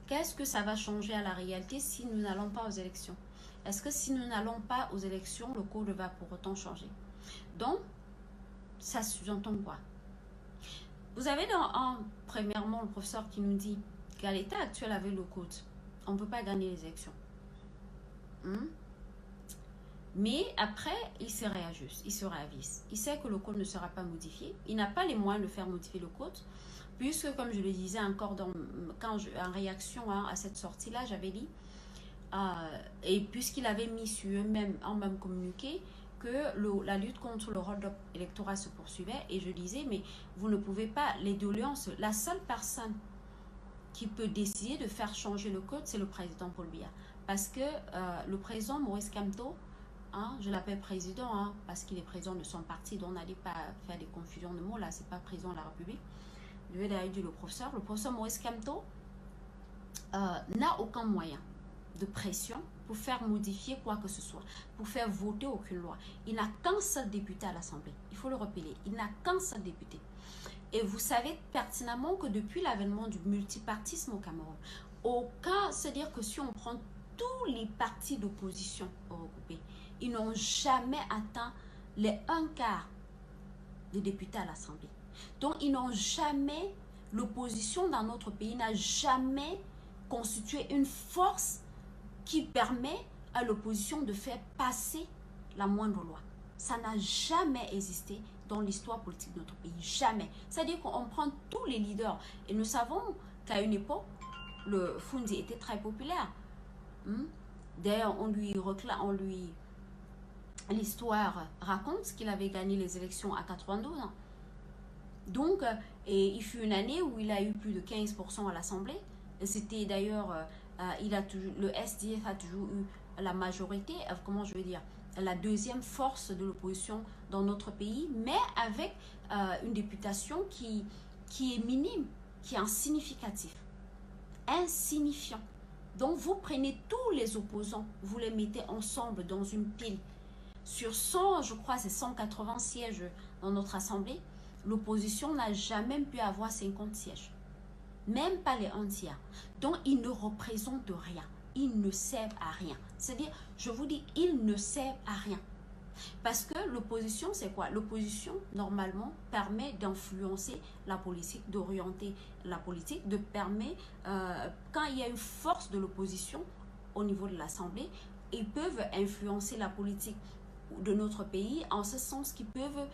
Qu'est-ce que ça va changer à la réalité si nous n'allons pas aux élections? Est-ce que si nous n'allons pas aux élections, le code va pour autant changer? Donc, ça sous-entend quoi? Vous avez premièrement le professeur qui nous dit qu'à l'état actuel avec le code, on ne peut pas gagner les élections. Mais après, il se réajuste, il se réavise. Il sait que le code ne sera pas modifié. Il n'a pas les moyens de faire modifier le code. Puisque, comme je le disais encore en réaction, hein, à cette sortie-là, j'avais dit, et puisqu'il avait mis sur eux-mêmes, en même communiqué, que la lutte contre le hold-up électoral se poursuivait. Et je disais, mais vous ne pouvez pas, les doléances, la seule personne qui peut décider de faire changer le code, c'est le président Paul Biya. Parce que le président Maurice Kamto, hein, je l'appelle président, hein, parce qu'il est président de son parti, donc on n'allait pas faire des confusions de mots, là, c'est pas président de la République. Je vais d'ailleurs dire le professeur Maurice Kamto n'a aucun moyen de pression pour faire modifier quoi que ce soit, pour faire voter aucune loi. Il n'a qu'un seul député à l'Assemblée, il faut le rappeler, il n'a qu'un seul député. Et vous savez pertinemment que depuis l'avènement du multipartisme au Cameroun, c'est-à-dire que si on prend tous les partis d'opposition regroupés, ils n'ont jamais atteint les un quart de députés à l'Assemblée. Donc, ils n'ont jamais, l'opposition dans notre pays n'a jamais constitué une force qui permet à l'opposition de faire passer la moindre loi. Ça n'a jamais existé dans l'histoire politique de notre pays. Jamais. C'est-à-dire qu'on prend tous les leaders. Et nous savons qu'à une époque, le Fundi était très populaire. D'ailleurs, l'histoire raconte qu'il avait gagné les élections à 92 ans. Donc, et il fut une année où il a eu plus de 15% à l'Assemblée. C'était d'ailleurs, le SDF a toujours eu la majorité, comment je veux dire, la deuxième force de l'opposition dans notre pays, mais avec une députation qui est minime, qui est insignificative. Insignifiant. Donc, vous prenez tous les opposants, vous les mettez ensemble dans une pile. Sur 100, je crois, c'est 180 sièges dans notre Assemblée, l'opposition n'a jamais pu avoir 50 sièges. Même pas les un tiers. Donc, ils ne représentent rien. Ils ne servent à rien. C'est-à-dire, je vous dis, ils ne servent à rien. Parce que l'opposition, c'est quoi? L'opposition, normalement, permet d'influencer la politique, d'orienter la politique, quand il y a une force de l'opposition au niveau de l'Assemblée, ils peuvent influencer la politique de notre pays en ce sens qu'ils peuvent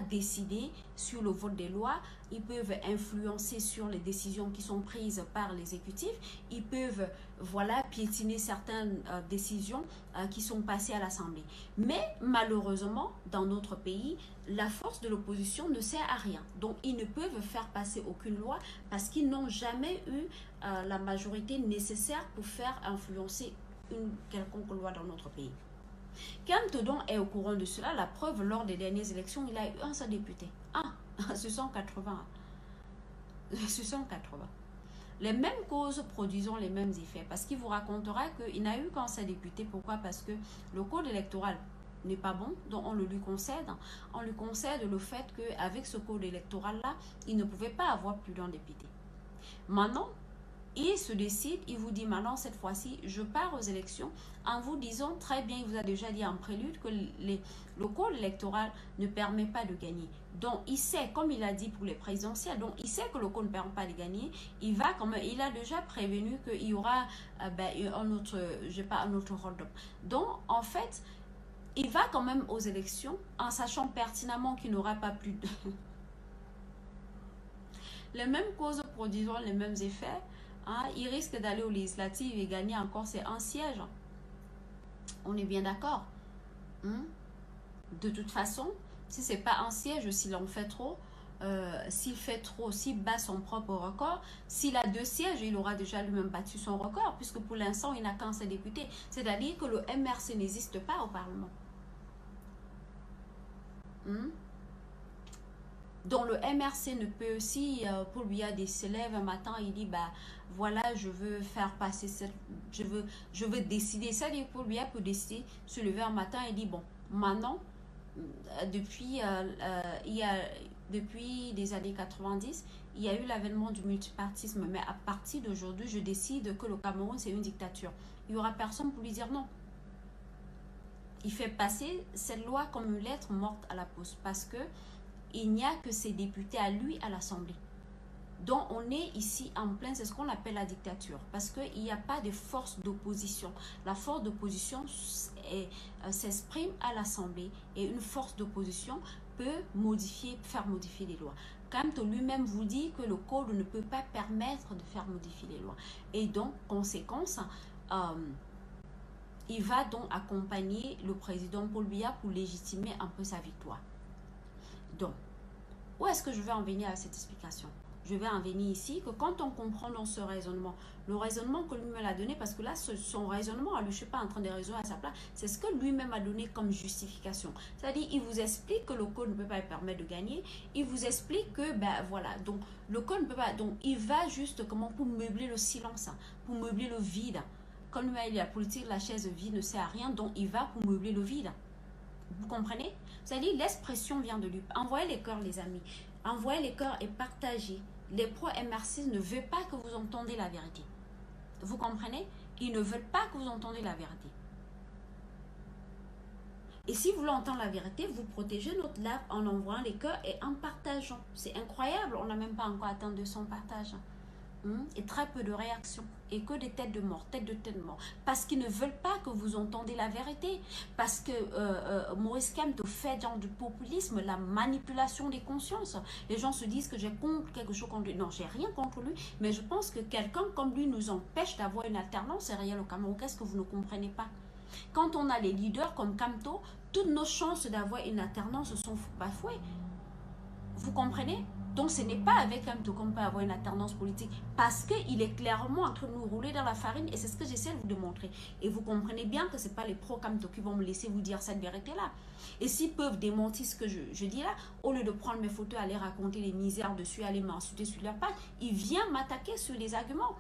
décider sur le vote des lois, ils peuvent influencer sur les décisions qui sont prises par l'exécutif, ils peuvent piétiner certaines décisions qui sont passées à l'Assemblée. Mais malheureusement, dans notre pays, la force de l'opposition ne sert à rien. Donc, ils ne peuvent faire passer aucune loi parce qu'ils n'ont jamais eu la majorité nécessaire pour faire influencer une quelconque loi dans notre pays. Quand Todon est au courant de cela, la preuve, lors des dernières élections, il a eu un seul député. Sur 180. Sur 180. Les mêmes causes produisant les mêmes effets. Parce qu'il vous racontera qu'il n'a eu qu'un seul député. Pourquoi? Parce que le code électoral n'est pas bon, donc on le lui concède. On lui concède le fait qu'avec ce code électoral-là, il ne pouvait pas avoir plus d'un député. Maintenant, il se décide, il vous dit maintenant, cette fois-ci, je pars aux élections en vous disant très bien, il vous a déjà dit en prélude que le code électoral ne permet pas de gagner. Donc, il sait, comme il a dit pour les présidentielles, donc il sait que le code ne permet pas de gagner. Il a déjà prévenu qu'il y aura un autre hold-up. Donc, en fait, il va quand même aux élections en sachant pertinemment qu'il n'aura pas plus de... les mêmes causes produisant les mêmes effets. Il risque d'aller aux législatives et gagner encore ses un siège. On est bien d'accord. De toute façon, si ce n'est pas un siège, s'il en fait trop, s'il bat son propre record, s'il a 2 sièges, il aura déjà lui-même battu son record, puisque pour l'instant, il n'a qu'un seul député. C'est-à-dire que le MRC n'existe pas au Parlement. Donc le MRC ne peut aussi, Paul Biya se lève un matin, il dit je veux faire passer je veux décider. C'est-à-dire Paul Biya peut décider, se lever un matin et dit bon, maintenant, depuis les années 90, il y a eu l'avènement du multipartisme, mais à partir d'aujourd'hui, je décide que le Cameroun c'est une dictature. Il n'y aura personne pour lui dire non. Il fait passer cette loi comme une lettre morte à la poste parce que il n'y a que ses députés à lui à l'Assemblée. Donc on est ici en plein, c'est ce qu'on appelle la dictature, parce qu'il n'y a pas de force d'opposition. La force d'opposition s'exprime à l'Assemblée et une force d'opposition peut faire modifier les lois. Quand lui-même vous dit que le code ne peut pas permettre de faire modifier les lois. Et donc, conséquence, il va donc accompagner le président Paul Biya pour légitimer un peu sa victoire. Donc, où est-ce que je vais en venir à cette explication? Je vais en venir ici que quand on comprend dans ce raisonnement, le raisonnement que lui-même a donné, parce que là, son raisonnement, je ne suis pas en train de raisonner à sa place, c'est ce que lui-même a donné comme justification. C'est-à-dire, il vous explique que le code ne peut pas permettre de gagner, il vous explique que, donc le code ne peut pas, donc il va juste pour meubler le silence, pour meubler le vide. Comme lui-même, il y a la politique, la chaise vide ne sert à rien, donc il va pour meubler le vide. Vous comprenez? C'est-à-dire, l'expression vient de lui. Envoyez les cœurs, les amis. Envoyez les cœurs et partagez. Les pro-MRC ne veulent pas que vous entendiez la vérité. Vous comprenez? Ils ne veulent pas que vous entendiez la vérité. Et si vous voulez entendre la vérité, vous protégez notre live en envoyant les cœurs et en partageant. C'est incroyable, on n'a même pas encore atteint 200 partages. Et très peu de réactions. Et que des têtes de mort, têtes de mort. Parce qu'ils ne veulent pas que vous entendez la vérité. Parce que Maurice Kamto fait genre du populisme, la manipulation des consciences. Les gens se disent que j'ai contre quelque chose contre lui. Non, j'ai rien contre lui. Mais je pense que quelqu'un comme lui nous empêche d'avoir une alternance sérielle au Cameroun. Qu'est-ce que vous ne comprenez pas? Quand on a les leaders comme Kamto, toutes nos chances d'avoir une alternance sont bafouées. Vous comprenez? Donc ce n'est pas avec Kamto qu'on peut avoir une alternance politique, parce qu'il est clairement en train de nous rouler dans la farine, et c'est ce que j'essaie de vous démontrer. Et vous comprenez bien que ce n'est pas les pro-Kamto qui vont me laisser vous dire cette vérité-là. Et s'ils peuvent démentir ce que je dis là, au lieu de prendre mes photos, aller raconter les misères dessus, aller m'insulter sur leur page, ils viennent m'attaquer sur les arguments.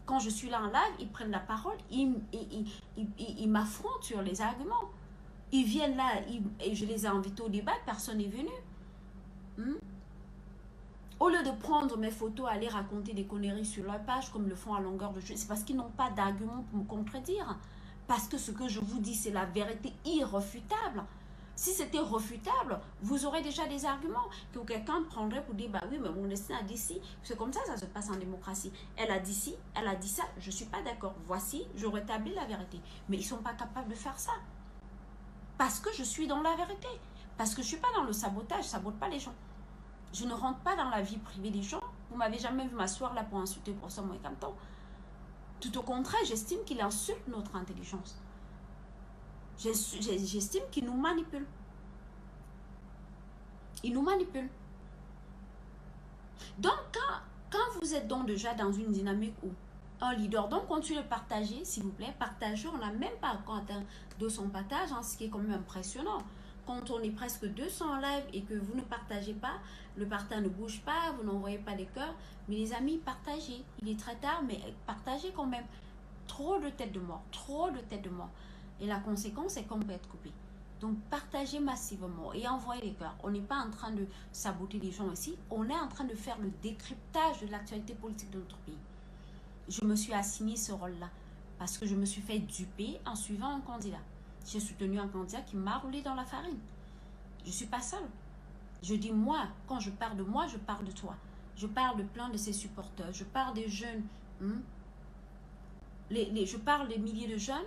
Quand je suis là en live, ils prennent la parole, ils m'affrontent sur les arguments. Ils viennent là, et je les ai invités au débat, personne n'est venu. Au lieu de prendre mes photos, aller raconter des conneries sur leur page, comme le font à longueur de jeu, c'est parce qu'ils n'ont pas d'arguments pour me contredire. Parce que ce que je vous dis, c'est la vérité irréfutable. Si c'était refutable, vous aurez déjà des arguments que quelqu'un prendrait pour dire, bah oui, mais mon destin a dit ci. C'est comme ça se passe en démocratie. Elle a dit ci, elle a dit ça, je ne suis pas d'accord. Voici, je rétablis la vérité. Mais ils ne sont pas capables de faire ça. Parce que je suis dans la vérité. Parce que je ne suis pas dans le sabotage, je ne sabote pas les gens. Je ne rentre pas dans la vie privée des gens. Vous ne m'avez jamais vu m'asseoir là pour insulter pour ça, moi et Kamto. Tout au contraire, j'estime qu'il insulte notre intelligence. J'estime qu'il nous manipule. Il nous manipule. Donc, quand vous êtes donc déjà dans une dynamique où un leader, donc continuez de partager, s'il vous plaît, partagez. On n'a même pas encore atteint 200 partages, ce qui est quand même impressionnant. Quand on est presque 200 en live et que vous ne partagez pas, le partage ne bouge pas, vous n'envoyez pas des cœurs. Mais les amis, partagez. Il est très tard, mais partagez quand même. Trop de têtes de mort, trop de têtes de mort. Et la conséquence, c'est qu'on peut être coupé. Donc, partagez massivement et envoyez les cœurs. On n'est pas en train de saboter les gens ici. On est en train de faire le décryptage de l'actualité politique de notre pays. Je me suis assigné ce rôle-là parce que je me suis fait duper en suivant un candidat. J'ai soutenu un candidat qui m'a roulé dans la farine. Je ne suis pas seule. Je dis moi, quand je parle de moi, je parle de toi. Je parle de plein de ses supporters. Je parle des jeunes. Je parle des milliers de jeunes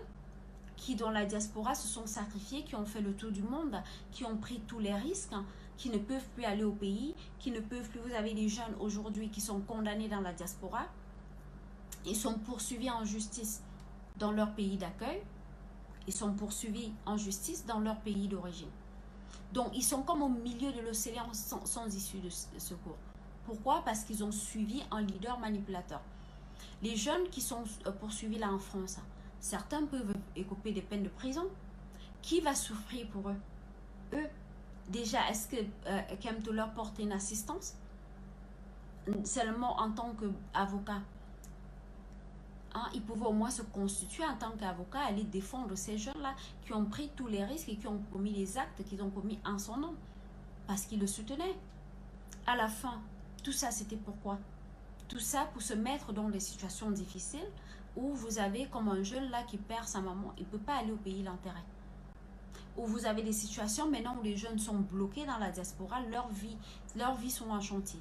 qui, dans la diaspora, se sont sacrifiés, qui ont fait le tour du monde, qui ont pris tous les risques, qui ne peuvent plus aller au pays, qui ne peuvent plus... Vous avez des jeunes aujourd'hui qui sont condamnés dans la diaspora. Ils sont poursuivis en justice dans leur pays d'accueil. Ils sont poursuivis en justice dans leur pays d'origine. Donc, ils sont comme au milieu de l'océan sans issue de secours. Pourquoi? Parce qu'ils ont suivi un leader manipulateur. Les jeunes qui sont poursuivis là en France, certains peuvent écoper des peines de prison. Qui va souffrir pour eux? Eux. Déjà, est-ce que Kamto leur porte une assistance? Seulement en tant qu'avocat. Ils pouvaient au moins se constituer en tant qu'avocat, aller défendre ces jeunes-là qui ont pris tous les risques et qui ont commis les actes qu'ils ont commis en son nom. Parce qu'ils le soutenaient. À la fin, tout ça, c'était pourquoi? Tout ça pour se mettre dans des situations difficiles où vous avez comme un jeune là qui perd sa maman, il ne peut pas aller au pays l'enterrer. Où vous avez des situations maintenant où les jeunes sont bloqués dans la diaspora, leur vie sont en chantier.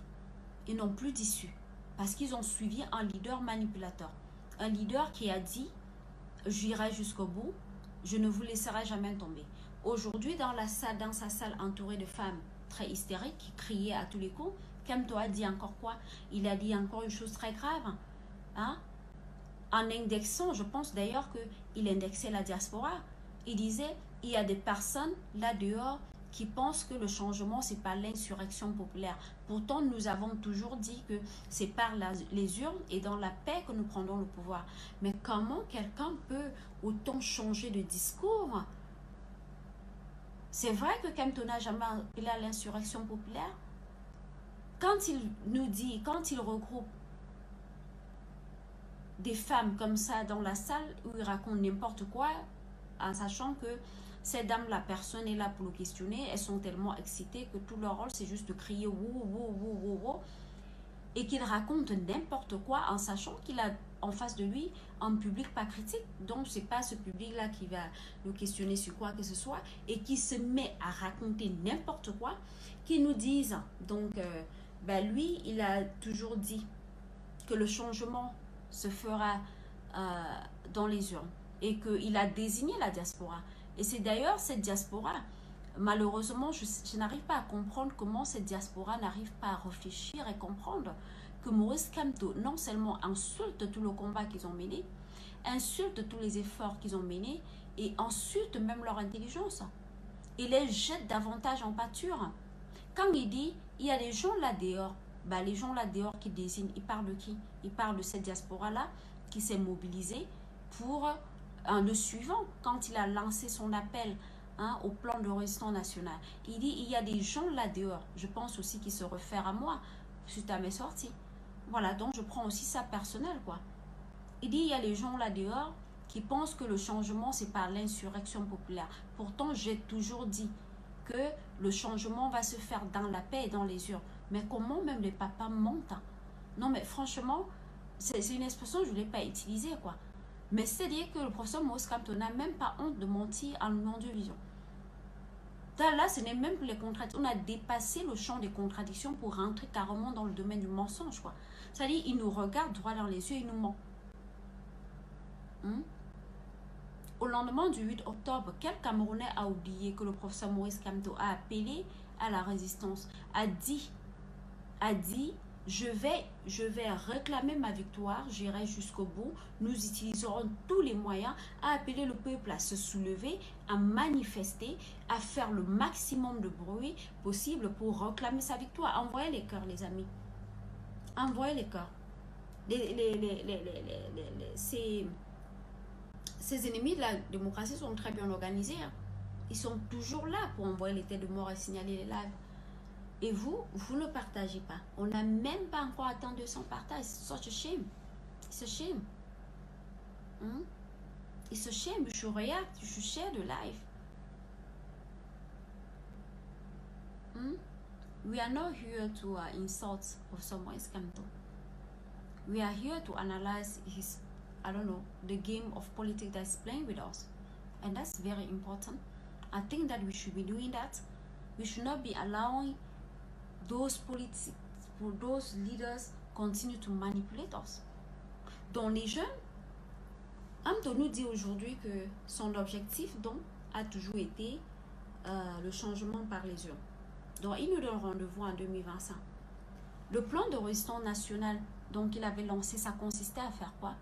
Ils n'ont plus d'issue parce qu'ils ont suivi un leader manipulateur. Un leader qui a dit « J'irai jusqu'au bout, je ne vous laisserai jamais tomber ». Aujourd'hui, dans sa salle entourée de femmes très hystériques qui criaient à tous les coups, Kamto a dit encore quoi? Il a dit encore une chose très grave. En indexant, je pense d'ailleurs qu'il indexait la diaspora. Il disait « Il y a des personnes là dehors qui pensent que le changement, c'est par l'insurrection populaire. Pourtant, nous avons toujours dit que c'est par les urnes et dans la paix que nous prendrons le pouvoir. Mais comment quelqu'un peut autant changer de discours? C'est vrai que Kamto n'a jamais appelé à l'insurrection populaire. Quand il nous dit, quand il regroupe des femmes comme ça dans la salle où il raconte n'importe quoi, en sachant que ces dames, la personne est là pour le questionner, elles sont tellement excitées que tout leur rôle, c'est juste de crier « wou, wou, wou, wou, wou ». et qu'il raconte n'importe quoi en sachant qu'il a en face de lui un public pas critique. Donc, c'est pas ce public-là qui va le questionner sur quoi que ce soit et qui se met à raconter n'importe quoi, qui nous disent, donc, lui, il a toujours dit que le changement se fera dans les urnes et qu'il a désigné la diaspora. Et c'est d'ailleurs cette diaspora, malheureusement, je n'arrive pas à comprendre comment cette diaspora n'arrive pas à réfléchir et comprendre que Maurice Kamto non seulement insulte tout le combat qu'ils ont mené, insulte tous les efforts qu'ils ont menés et insulte même leur intelligence et les jette davantage en pâture. Quand il dit, il y a des gens là dehors, les gens là dehors qui désignent, il parle de qui? Il parle de cette diaspora-là qui s'est mobilisée pour le suivant, quand il a lancé son appel au plan de résistance nationale. Il dit, il y a des gens là dehors. Je pense aussi qu'il se réfère à moi suite à mes sorties. Voilà, donc je prends aussi ça personnel, quoi. Il dit, il y a des gens là dehors qui pensent que le changement, c'est par l'insurrection populaire. Pourtant, j'ai toujours dit que le changement va se faire dans la paix et dans les urnes. Mais comment même les papas mentent? Non, mais franchement, c'est une expression que je ne voulais pas utiliser, quoi. Mais c'est-à-dire que le professeur Maurice Kamto n'a même pas honte de mentir en nom de vision. Là, ce n'est même plus les contradictions. On a dépassé le champ des contradictions pour rentrer carrément dans le domaine du mensonge, quoi. C'est-à-dire, il nous regarde droit dans les yeux et il nous ment. Au lendemain du 8 octobre, quel Camerounais a oublié que le professeur Maurice Kamto a appelé à la résistance, a dit, je vais réclamer ma victoire, j'irai jusqu'au bout, nous utiliserons tous les moyens à appeler le peuple à se soulever, à manifester, à faire le maximum de bruit possible pour réclamer sa victoire. Envoyez les cœurs, les amis. Envoyez les cœurs. Ces ennemis de la démocratie sont très bien organisés. Ils sont toujours là pour envoyer les têtes de mort et signaler les lives. Et vous ne partagez pas. On n'a même pas encore atteint 200 partages. It's such a shame. It's a shame. It's a shame. You should react. You should share the live. We are not here to insult Professor Maurice Kamto. We are here to analyze his, the game of politics that's playing with us. And that's very important. I think that we should be doing that. We should not be allowing those leaders continue to manipulate us. Donc les jeunes, Kamto nous dit aujourd'hui que son objectif donc a toujours été le changement par les urnes. Donc il nous donne rendez-vous en 2025. Le plan de résistance nationale donc il avait lancé, ça consistait à faire quoi?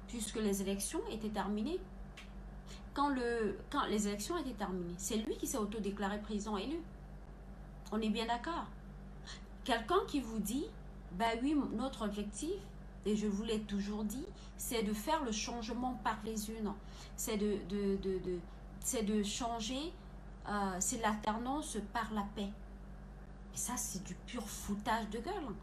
Puisque les élections étaient terminées. Quand les élections étaient terminées, c'est lui qui s'est autodéclaré président élu. On est bien d'accord. Quelqu'un qui vous dit, oui, notre objectif, et je vous l'ai toujours dit, c'est de faire le changement par les urnes. C'est de changer, c'est l'alternance par la paix. Et ça, c'est du pur foutage de gueule.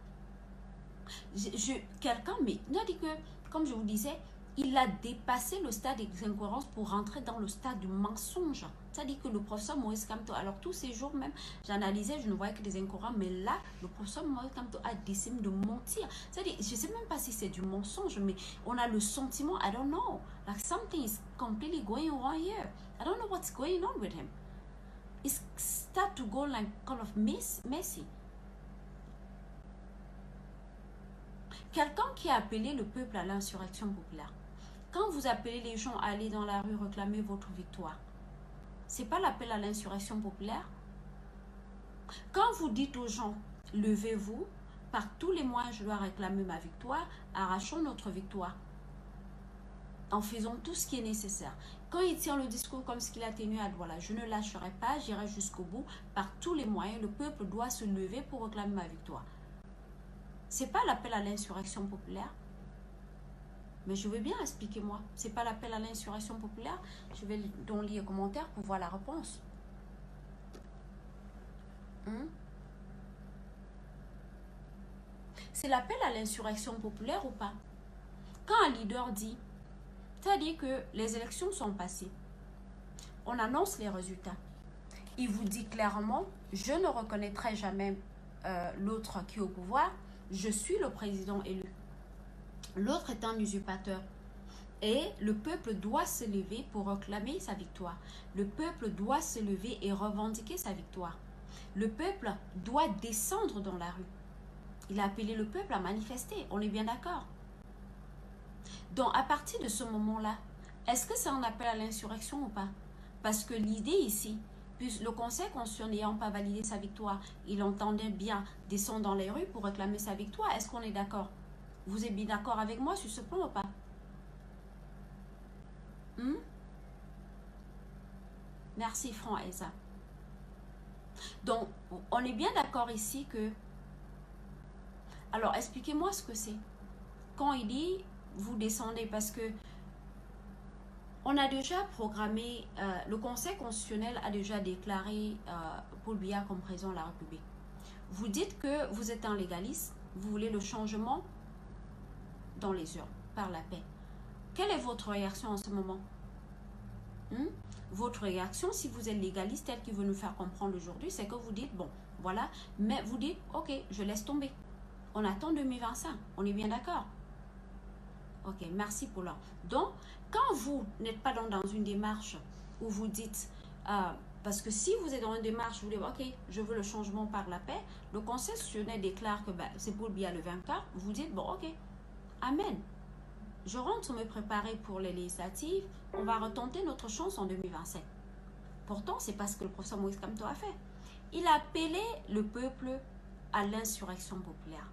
Quelqu'un, mais n'a dit que, comme je vous disais, il a dépassé le stade des incohérences pour rentrer dans le stade du mensonge. C'est-à-dire que le professeur Maurice Kamto, alors tous ces jours même, j'analysais, je ne voyais que des incohérences, mais là, le professeur Maurice Kamto a décidé de mentir. C'est-à-dire, je ne sais même pas si c'est du mensonge, mais on a le sentiment, I don't know, like something is completely going on here. I don't know what's going on with him. It start to go like kind of messy. Quelqu'un qui a appelé le peuple à l'insurrection populaire. Quand vous appelez les gens à aller dans la rue réclamer votre victoire, c'est pas l'appel à l'insurrection populaire. Quand vous dites aux gens, levez-vous, par tous les moyens je dois réclamer ma victoire, arrachons notre victoire. En faisant tout ce qui est nécessaire. Quand il tient le discours comme ce qu'il a tenu à Douala, je ne lâcherai pas, j'irai jusqu'au bout, par tous les moyens, le peuple doit se lever pour réclamer ma victoire. C'est pas l'appel à l'insurrection populaire. Mais je veux bien expliquer moi. C'est pas l'appel à l'insurrection populaire. Je vais donc lire les commentaires pour voir la réponse. C'est l'appel à l'insurrection populaire ou pas? Quand un leader dit, c'est-à-dire que les élections sont passées, on annonce les résultats. Il vous dit clairement, je ne reconnaîtrai jamais l'autre qui est au pouvoir. je suis le président élu. L'autre est un usurpateur. Et le peuple doit se lever pour réclamer sa victoire. Le peuple doit se lever et revendiquer sa victoire. Le peuple doit descendre dans la rue. Il a appelé le peuple à manifester. On est bien d'accord? Donc, à partir de ce moment-là, est-ce que c'est un appel à l'insurrection ou pas? Parce que l'idée ici, puis le Conseil constitutionnel n'ayant pas validé sa victoire, il entendait bien descendre dans les rues pour réclamer sa victoire. Est-ce qu'on est d'accord? Vous êtes bien d'accord avec moi sur ce point ou pas? Merci, Franck Elsa. Donc, on est bien d'accord ici que... Alors, expliquez-moi ce que c'est. Quand il dit, vous descendez, parce que on a déjà programmé, le Conseil constitutionnel a déjà déclaré Paul Biya comme président de la République. Vous dites que vous êtes un légaliste, vous voulez le changement dans les urnes, par la paix. Quelle est votre réaction en ce moment? Votre réaction, si vous êtes légaliste, tel qu'il veut nous faire comprendre aujourd'hui, c'est que vous dites, bon, voilà, mais vous dites, ok, je laisse tomber. On attend 2025, on est bien d'accord? Ok, merci pour l'heure. Donc, quand vous n'êtes pas dans une démarche où vous dites, parce que si vous êtes dans une démarche, vous dites, ok, je veux le changement par la paix, le Conseil constitutionnel déclare que c'est Paul Biya le vainqueur, vous dites, bon, ok, amen. Je rentre me préparer pour les législatives, on va retenter notre chance en 2027. Pourtant, c'est pas ce que le professeur Moïse Kamto a fait. Il a appelé le peuple à l'insurrection populaire.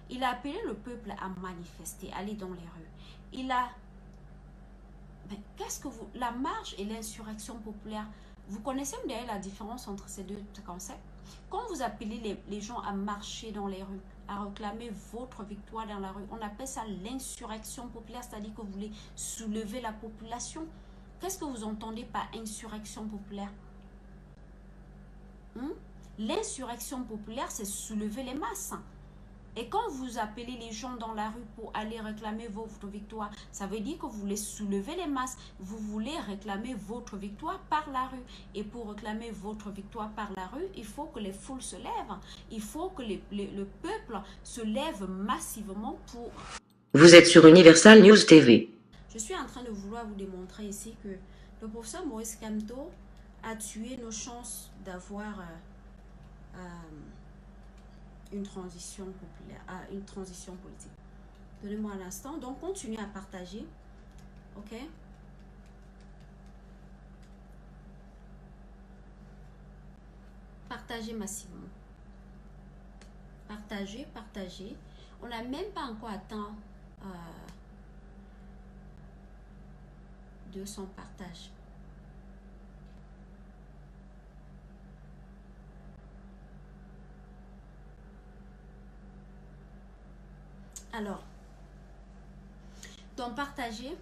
Il a appelé le peuple à manifester, à aller dans les rues. Il a... Mais qu'est-ce que vous... La marche et l'insurrection populaire, vous connaissez d'ailleurs la différence entre ces deux concepts? Quand vous appelez les gens à marcher dans les rues, à réclamer votre victoire dans la rue, on appelle ça l'insurrection populaire, c'est-à-dire que vous voulez soulever la population. Qu'est-ce que vous entendez par insurrection populaire? L'insurrection populaire, c'est soulever les masses. Et quand vous appelez les gens dans la rue pour aller réclamer votre victoire, ça veut dire que vous voulez soulever les masses. Vous voulez réclamer votre victoire par la rue. Et pour réclamer votre victoire par la rue, il faut que les foules se lèvent. Il faut que le peuple se lève massivement pour... Vous êtes sur Universal News TV. Je suis en train de vouloir vous démontrer ici que le professeur Moïse Kamto a tué nos chances d'avoir... une transition populaire, une transition politique. Donnez-moi un instant. Donc, continuez à partager. OK? Partagez massivement. Partagez, partagez. On n'a même pas encore atteint 200 partages. Alors, donc partager.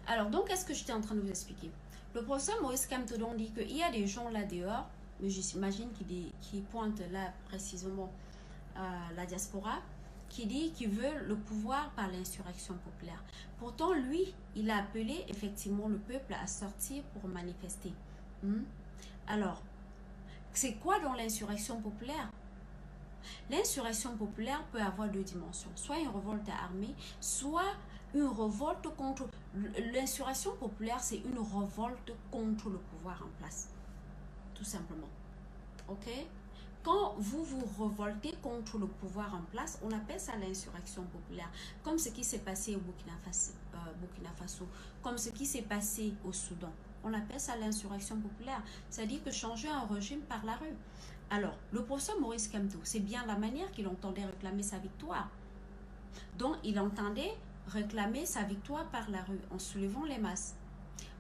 Alors, donc, qu'est-ce que j'étais en train de vous expliquer? Le professeur Moïse Kamto dit qu'il y a des gens là dehors, mais j'imagine qui pointent là précisément la diaspora, qui dit qu'ils veulent le pouvoir par l'insurrection populaire. Pourtant, lui, il a appelé effectivement le peuple à sortir pour manifester. Alors, c'est quoi dans l'insurrection populaire? L'insurrection populaire peut avoir deux dimensions, soit une révolte armée, soit une révolte contre... L'insurrection populaire, c'est une révolte contre le pouvoir en place, tout simplement. Ok? Quand vous vous révoltez contre le pouvoir en place, on appelle ça l'insurrection populaire, comme ce qui s'est passé au Burkina Faso, comme ce qui s'est passé au Soudan. On appelle ça l'insurrection populaire, c'est-à-dire que changer un régime par la rue. Alors, le professeur Moïse Kamto, c'est bien la manière qu'il entendait réclamer sa victoire. Donc, il entendait réclamer sa victoire par la rue, en soulevant les masses.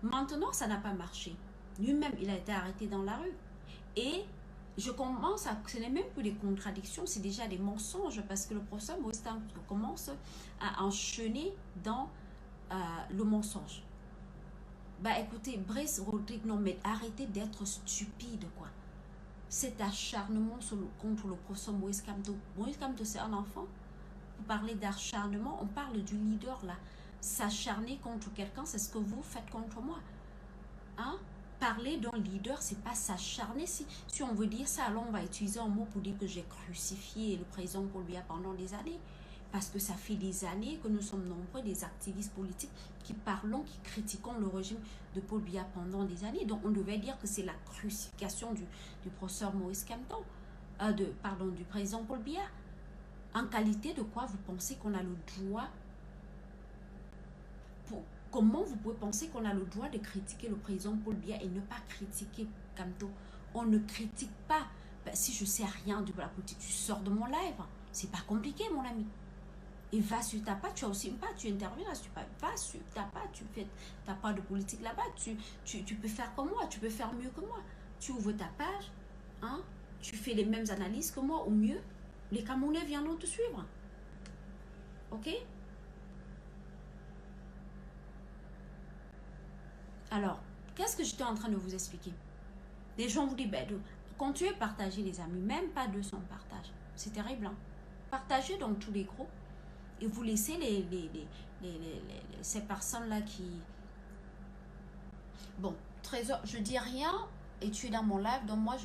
Maintenant, ça n'a pas marché. Lui-même, il a été arrêté dans la rue. Et je commence à... Ce n'est même plus des contradictions, c'est déjà des mensonges, parce que le professeur Moïse Kamto commence à enchaîner dans le mensonge. Bah écoutez, Brice Rodrigue, non mais arrêtez d'être stupide, quoi. Cet acharnement contre le professeur Moïse Kamto. Moïse Kamto, c'est un enfant. Vous parlez d'acharnement, on parle du leader là. S'acharner contre quelqu'un, c'est ce que vous faites contre moi. Hein? parler d'un leader, c'est pas s'acharner. Si on veut dire ça, alors on va utiliser un mot pour dire que j'ai crucifié le président Paul Biya pendant des années. Parce que ça fait des années que nous sommes nombreux, des activistes politiques, qui parlons, qui critiquons le régime de Paul Biya pendant des années. Donc on devait dire que c'est la crucifixion du professeur Maurice Kamto, du président Paul Biya. En qualité de quoi vous pensez qu'on a le droit Comment vous pouvez penser qu'on a le droit de critiquer le président Paul Biya et ne pas critiquer Kamto? On ne critique pas. Ben, si je ne sais rien de la politique, tu sors de mon live. C'est pas compliqué, mon ami. Et va sur ta page, tu as aussi une page, tu interviens là, va sur ta page, tu fais ta part de politique là-bas. Tu peux faire comme moi, tu peux faire mieux que moi. Tu ouvres ta page, hein, tu fais les mêmes analyses que moi, ou mieux. Les Camerounais viendront te suivre. Ok? Alors, qu'est-ce que j'étais en train de vous expliquer? Les gens vous disent, ben, continuez à partager les amis, même pas 200 partages. C'est terrible, hein? Partagez dans tous les groupes et vous laissez ces personnes-là qui... Bon, Trésor, je dis rien et tu es dans mon live, donc moi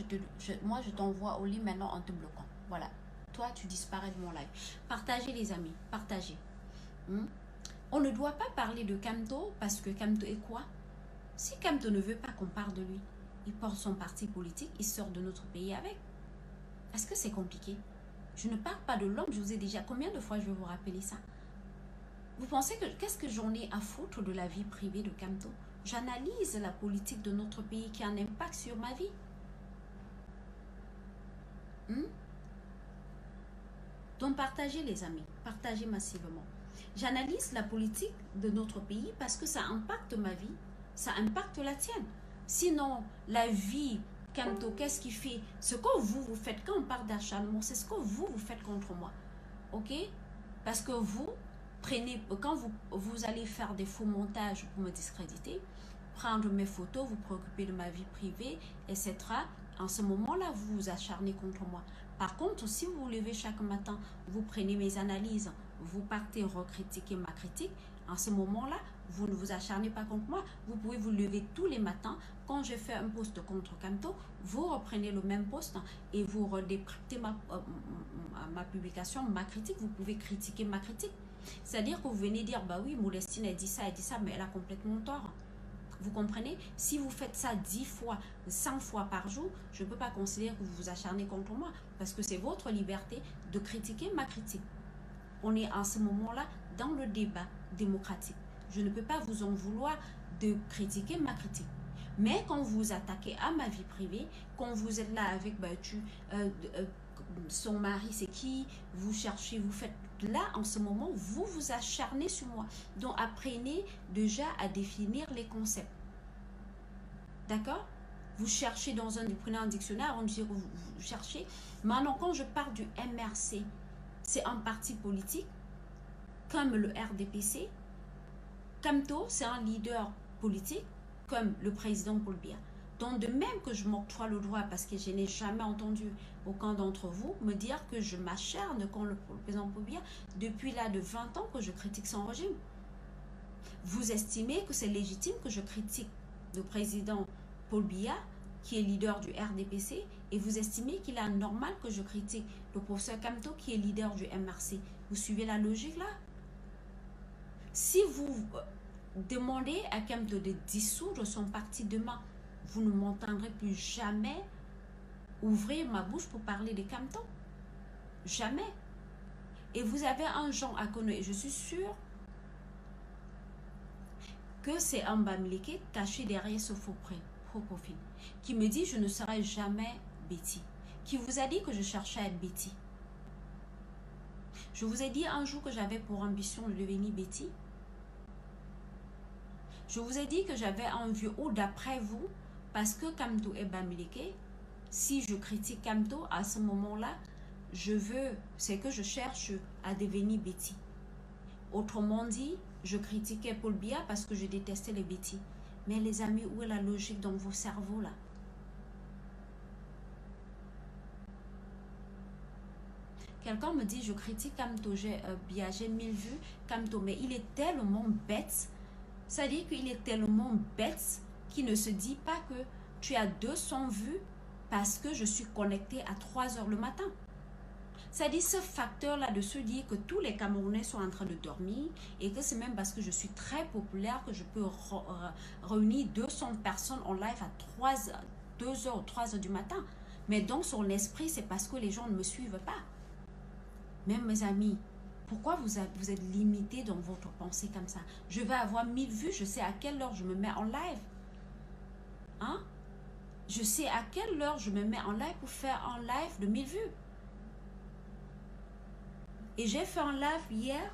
je t'envoie au lit maintenant en te bloquant. Voilà, toi tu disparais de mon live. Partagez les amis, partagez. On ne doit pas parler de Kamto parce que Kamto est quoi? Si Kamto ne veut pas qu'on parle de lui, il porte son parti politique, il sort de notre pays avec. Est-ce que c'est compliqué? Je ne parle pas de l'homme, je vous ai déjà... Combien de fois je vais vous rappeler ça? Vous pensez que... Qu'est-ce que j'en ai à foutre de la vie privée de Kamto? J'analyse la politique de notre pays qui a un impact sur ma vie. Donc partagez les amis, partagez massivement. J'analyse la politique de notre pays parce que ça impacte ma vie. Ça impacte la tienne. Sinon, la vie, Kamto, qu'est-ce qu'il fait? Ce que vous faites, quand on parle d'acharnement, c'est ce que vous faites contre moi. Ok? Parce que vous prenez, quand vous allez faire des faux montages pour me discréditer, prendre mes photos, vous préoccuper de ma vie privée, etc. En ce moment-là, vous vous acharnez contre moi. Par contre, si vous vous levez chaque matin, vous prenez mes analyses, vous partez recritiquer ma critique, en ce moment-là, vous ne vous acharnez pas contre moi. Vous pouvez vous lever tous les matins. Quand je fais un post contre Kamto, vous reprenez le même post et vous redécryptez ma publication, ma critique. Vous pouvez critiquer ma critique. C'est-à-dire que vous venez dire, bah oui, Modestine a dit ça, mais elle a complètement tort. Vous comprenez? Si vous faites ça 10 fois, 100 fois par jour, je ne peux pas considérer que vous vous acharnez contre moi parce que c'est votre liberté de critiquer ma critique. On est en ce moment-là dans le débat démocratique. Je ne peux pas vous en vouloir de critiquer ma critique. Mais quand vous attaquez à ma vie privée, quand vous êtes là avec son mari, c'est qui, vous cherchez, vous faites là en ce moment, vous vous acharnez sur moi. Donc apprenez déjà à définir les concepts. D'accord? Vous cherchez vous prenez un dictionnaire, on dit que vous cherchez. Maintenant, quand je parle du MRC, c'est un parti politique comme le RDPC. Kamto, c'est un leader politique comme le président Paul Biya. Donc de même que je m'octroie le droit, parce que je n'ai jamais entendu aucun d'entre vous me dire que je m'acharne contre le président Paul Biya depuis là de 20 ans que je critique son régime. Vous estimez que c'est légitime que je critique le président Paul Biya, qui est leader du RDPC, et vous estimez qu'il est normal que je critique le professeur Kamto, qui est leader du MRC. Vous suivez la logique là? Si vous demandez à Kamto de dissoudre son parti demain, vous ne m'entendrez plus jamais ouvrir ma bouche pour parler de Kamto. Jamais. Et vous avez un genre à connaître, et je suis sûre que c'est un Bamileke caché derrière ce faux profil, qui me dit je ne serai jamais Betty, qui vous a dit que je cherchais à être Betty. Je vous ai dit un jour que j'avais pour ambition de devenir Betty. Je vous ai dit que j'avais un vieux ou d'après vous, parce que Kamto est Bamileke, si je critique Kamto, à ce moment-là, c'est que je cherche à devenir Betty. Autrement dit, je critiquais Paul Biya parce que je détestais les Betty. Mais les amis, où est la logique dans vos cerveaux là? Quelqu'un me dit, je critique Kamto Biya, j'ai 1000 vues, Kamto, mais il est tellement bête. C'est-à-dire qu'il est tellement bête qui ne se dit pas que tu as 200 vues parce que je suis connectée à 3 heures le matin. C'est-à-dire ce facteur-là de se dire que tous les Camerounais sont en train de dormir et que c'est même parce que je suis très populaire que je peux réunir 200 personnes en live à 2 heures ou 3 heures du matin. Mais dans son esprit, c'est parce que les gens ne me suivent pas. Même mes amis, pourquoi vous êtes limité dans votre pensée comme ça? Je vais avoir 1000 vues, je sais à quelle heure je me mets en live. Hein? Je sais à quelle heure je me mets en live pour faire un live de 1000 vues. Et j'ai fait un live hier,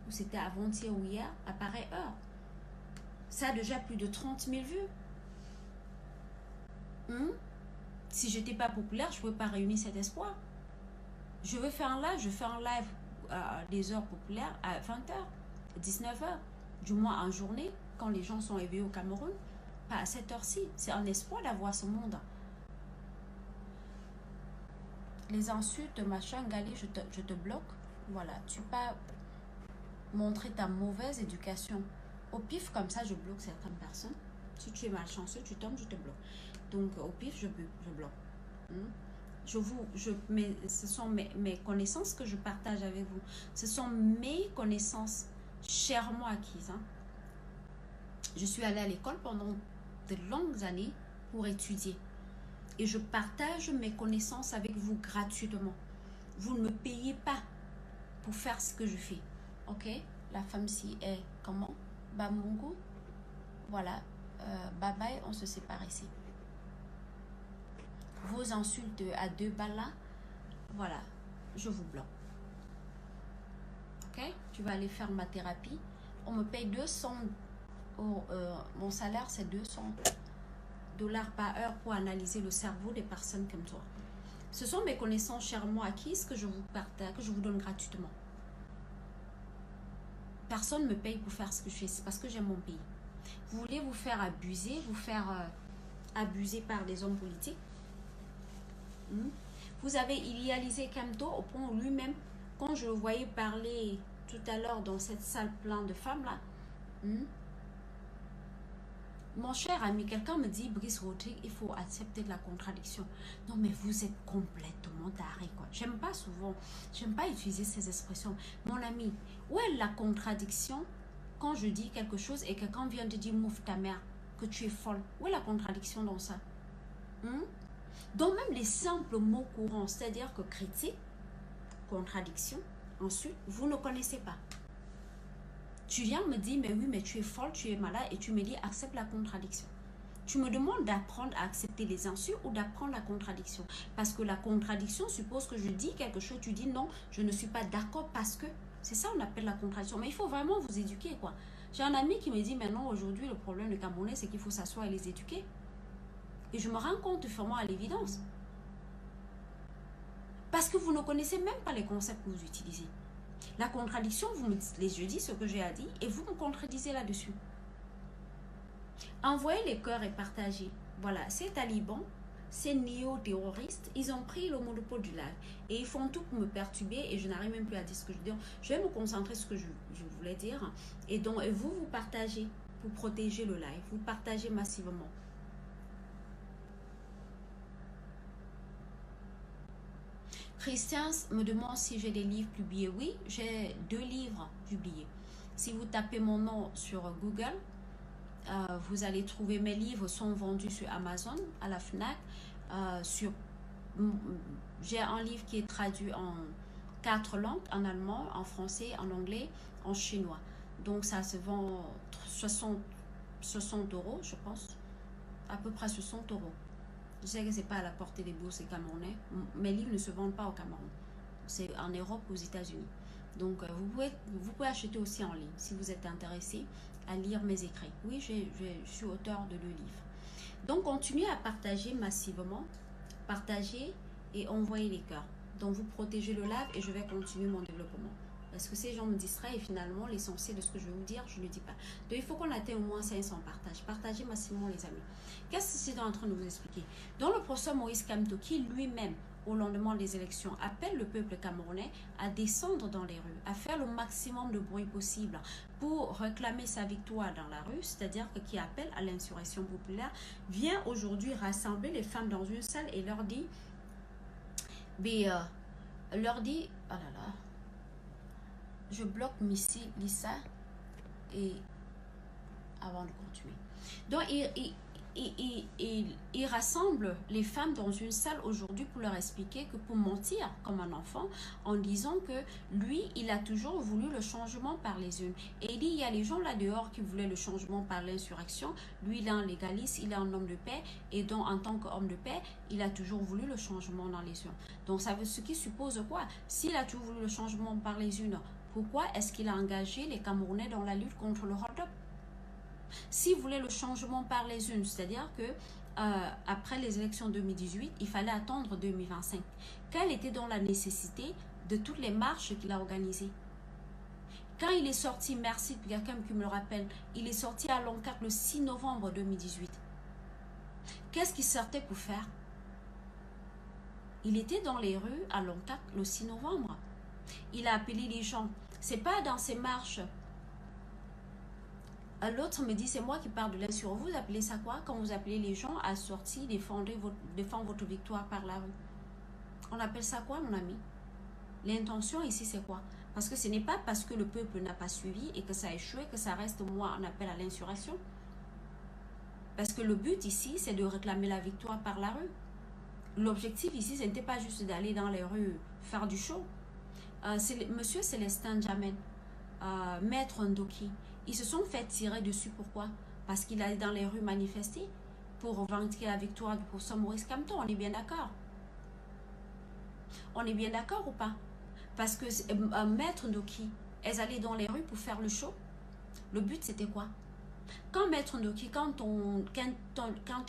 ou c'était avant-hier ou hier, à pareille heure. Ça a déjà plus de 30 000 vues. Si je n'étais pas populaire, je ne pouvais pas réunir cet espoir. Je veux faire un live, je fais un live à des heures populaires à 20h, 19h, du moins en journée, quand les gens sont éveillés au Cameroun, pas à cette heure-ci. C'est un espoir d'avoir ce monde. Les insultes, machin, Gali, je te bloque. Voilà, tu peux pas montrer ta mauvaise éducation. Au pif, comme ça, je bloque certaines personnes. Si tu es malchanceux, tu tombes, je te bloque. Donc, au pif, je bloque. Ce sont mes connaissances que je partage avec vous. Ce sont mes connaissances chèrement acquises. Je suis allée à l'école pendant de longues années pour étudier. Et je partage mes connaissances avec vous gratuitement. Vous ne me payez pas pour faire ce que je fais. Ok? La femme-ci est comment? Bamungu. Voilà. Bye bye, on se sépare ici. Vos insultes à 2 balles là, voilà, je vous bloque. Ok? Tu vas aller faire ma thérapie. On me paye 200. Mon salaire, c'est 200 $ par heure pour analyser le cerveau des personnes comme toi. Ce sont mes connaissances chèrement acquises que je vous partage, que je vous donne gratuitement. Personne ne me paye pour faire ce que je fais, c'est parce que j'aime mon pays. Vous voulez vous faire abuser, abuser par des hommes politiques. Vous avez idéalisé Kamto au point où lui-même, quand je le voyais parler tout à l'heure dans cette salle pleine de femmes là, mon cher ami, quelqu'un me dit, Brice Rodrigue, il faut accepter la contradiction. Non, mais vous êtes complètement taré, quoi. J'aime pas utiliser ces expressions. Mon ami, où est la contradiction quand je dis quelque chose et quelqu'un vient de dire, mouffe ta mère, que tu es folle? Où est la contradiction dans ça? Donc même les simples mots courants, c'est-à-dire que critique, contradiction, ensuite, vous ne connaissez pas. Tu viens me dire, mais oui, mais tu es folle, tu es malade, et tu me dis, accepte la contradiction. Tu me demandes d'apprendre à accepter les insultes ou d'apprendre la contradiction. Parce que la contradiction suppose que je dis quelque chose, tu dis non, je ne suis pas d'accord parce que... C'est ça on appelle la contradiction. Mais il faut vraiment vous éduquer, quoi. J'ai un ami qui me dit, maintenant, aujourd'hui, le problème des Camerounais, c'est qu'il faut s'asseoir et les éduquer. Et je me rends compte vraiment à l'évidence. Parce que vous ne connaissez même pas les concepts que vous utilisez. La contradiction, vous me dites, je dis ce que j'ai à dire et vous me contredisez là-dessus. Envoyez les cœurs et partagez. Voilà, ces talibans, ces néo-terroristes, ils ont pris le monopole du live. Et ils font tout pour me perturber et je n'arrive même plus à dire ce que je dis. Je vais me concentrer sur ce que je voulais dire. Et donc, vous partagez pour protéger le live. Vous partagez massivement. Christian me demande si j'ai des livres publiés. Oui, j'ai 2 livres publiés. Si vous tapez mon nom sur Google, vous allez trouver mes livres sont vendus sur Amazon, à la FNAC. J'ai un livre qui est traduit en 4 langues, en allemand, en français, en anglais, en chinois. Donc ça se vend 60 €, je pense. À peu près 60 €. Je sais que ce n'est pas à la portée des bourses camerounais. Mes livres ne se vendent pas au Cameroun. C'est en Europe, aux États-Unis. Donc, vous pouvez acheter aussi en ligne si vous êtes intéressé à lire mes écrits. Oui, je suis auteur de 2 livres. Donc, continuez à partager massivement. Partagez et envoyez les cœurs. Donc, vous protégez le live et je vais continuer mon développement. Parce que ces gens me distraient et finalement, l'essentiel de ce que je vais vous dire, je ne le dis pas. Donc, il faut qu'on atteigne au moins 500 partages. Partagez massivement, les amis. Qu'est-ce que c'est en train de vous expliquer? Dans le professeur Maurice Kamto, qui lui-même au lendemain des élections, appelle le peuple camerounais à descendre dans les rues, à faire le maximum de bruit possible pour réclamer sa victoire dans la rue, c'est-à-dire qui appelle à l'insurrection populaire, vient aujourd'hui rassembler les femmes dans une salle et leur dit, oh là là, je bloque Missy, Lisa, et avant de continuer. Donc, il rassemble les femmes dans une salle aujourd'hui pour leur expliquer que pour mentir comme un enfant en disant que lui, il a toujours voulu le changement par les unes. Et il dit, il y a les gens là dehors qui voulaient le changement par l'insurrection. Lui, il est un légaliste, il est un homme de paix. Et donc, en tant qu'homme de paix, il a toujours voulu le changement dans les unes. Donc, ça veut ce qui suppose quoi? S'il a toujours voulu le changement par les unes, pourquoi est-ce qu'il a engagé les Camerounais dans la lutte contre le hold-up? S'il voulait le changement par les unes, c'est-à-dire que après les élections 2018, il fallait attendre 2025. Quelle était donc la nécessité de toutes les marches qu'il a organisées? Quand il est sorti, merci, quelqu'un qui me le rappelle, il est sorti à Loncat le 6 novembre 2018. Qu'est-ce qu'il sortait pour faire? Il était dans les rues à Loncat le 6 novembre. Il a appelé les gens. C'est pas dans ces marches. L'autre me dit, c'est moi qui parle de l'insurrection. Vous appelez ça quoi? Quand vous appelez les gens à sortir, défendre votre victoire par la rue. On appelle ça quoi, mon ami? L'intention ici, c'est quoi? Parce que ce n'est pas parce que le peuple n'a pas suivi et que ça a échoué que ça reste, moi, on appelle à l'insurrection. Parce que le but ici, c'est de réclamer la victoire par la rue. L'objectif ici, ce n'était pas juste d'aller dans les rues faire du show. Monsieur Célestin Djamel, Maître Ndoki, ils se sont fait tirer dessus. Pourquoi? Parce qu'il allait dans les rues manifester pour revendiquer la victoire du professeur Maurice Kamto. On est bien d'accord? On est bien d'accord ou pas? Parce que Maître Ndoki, elles allaient dans les rues pour faire le show. Le but, c'était quoi? Quand Maître Ndoki, quand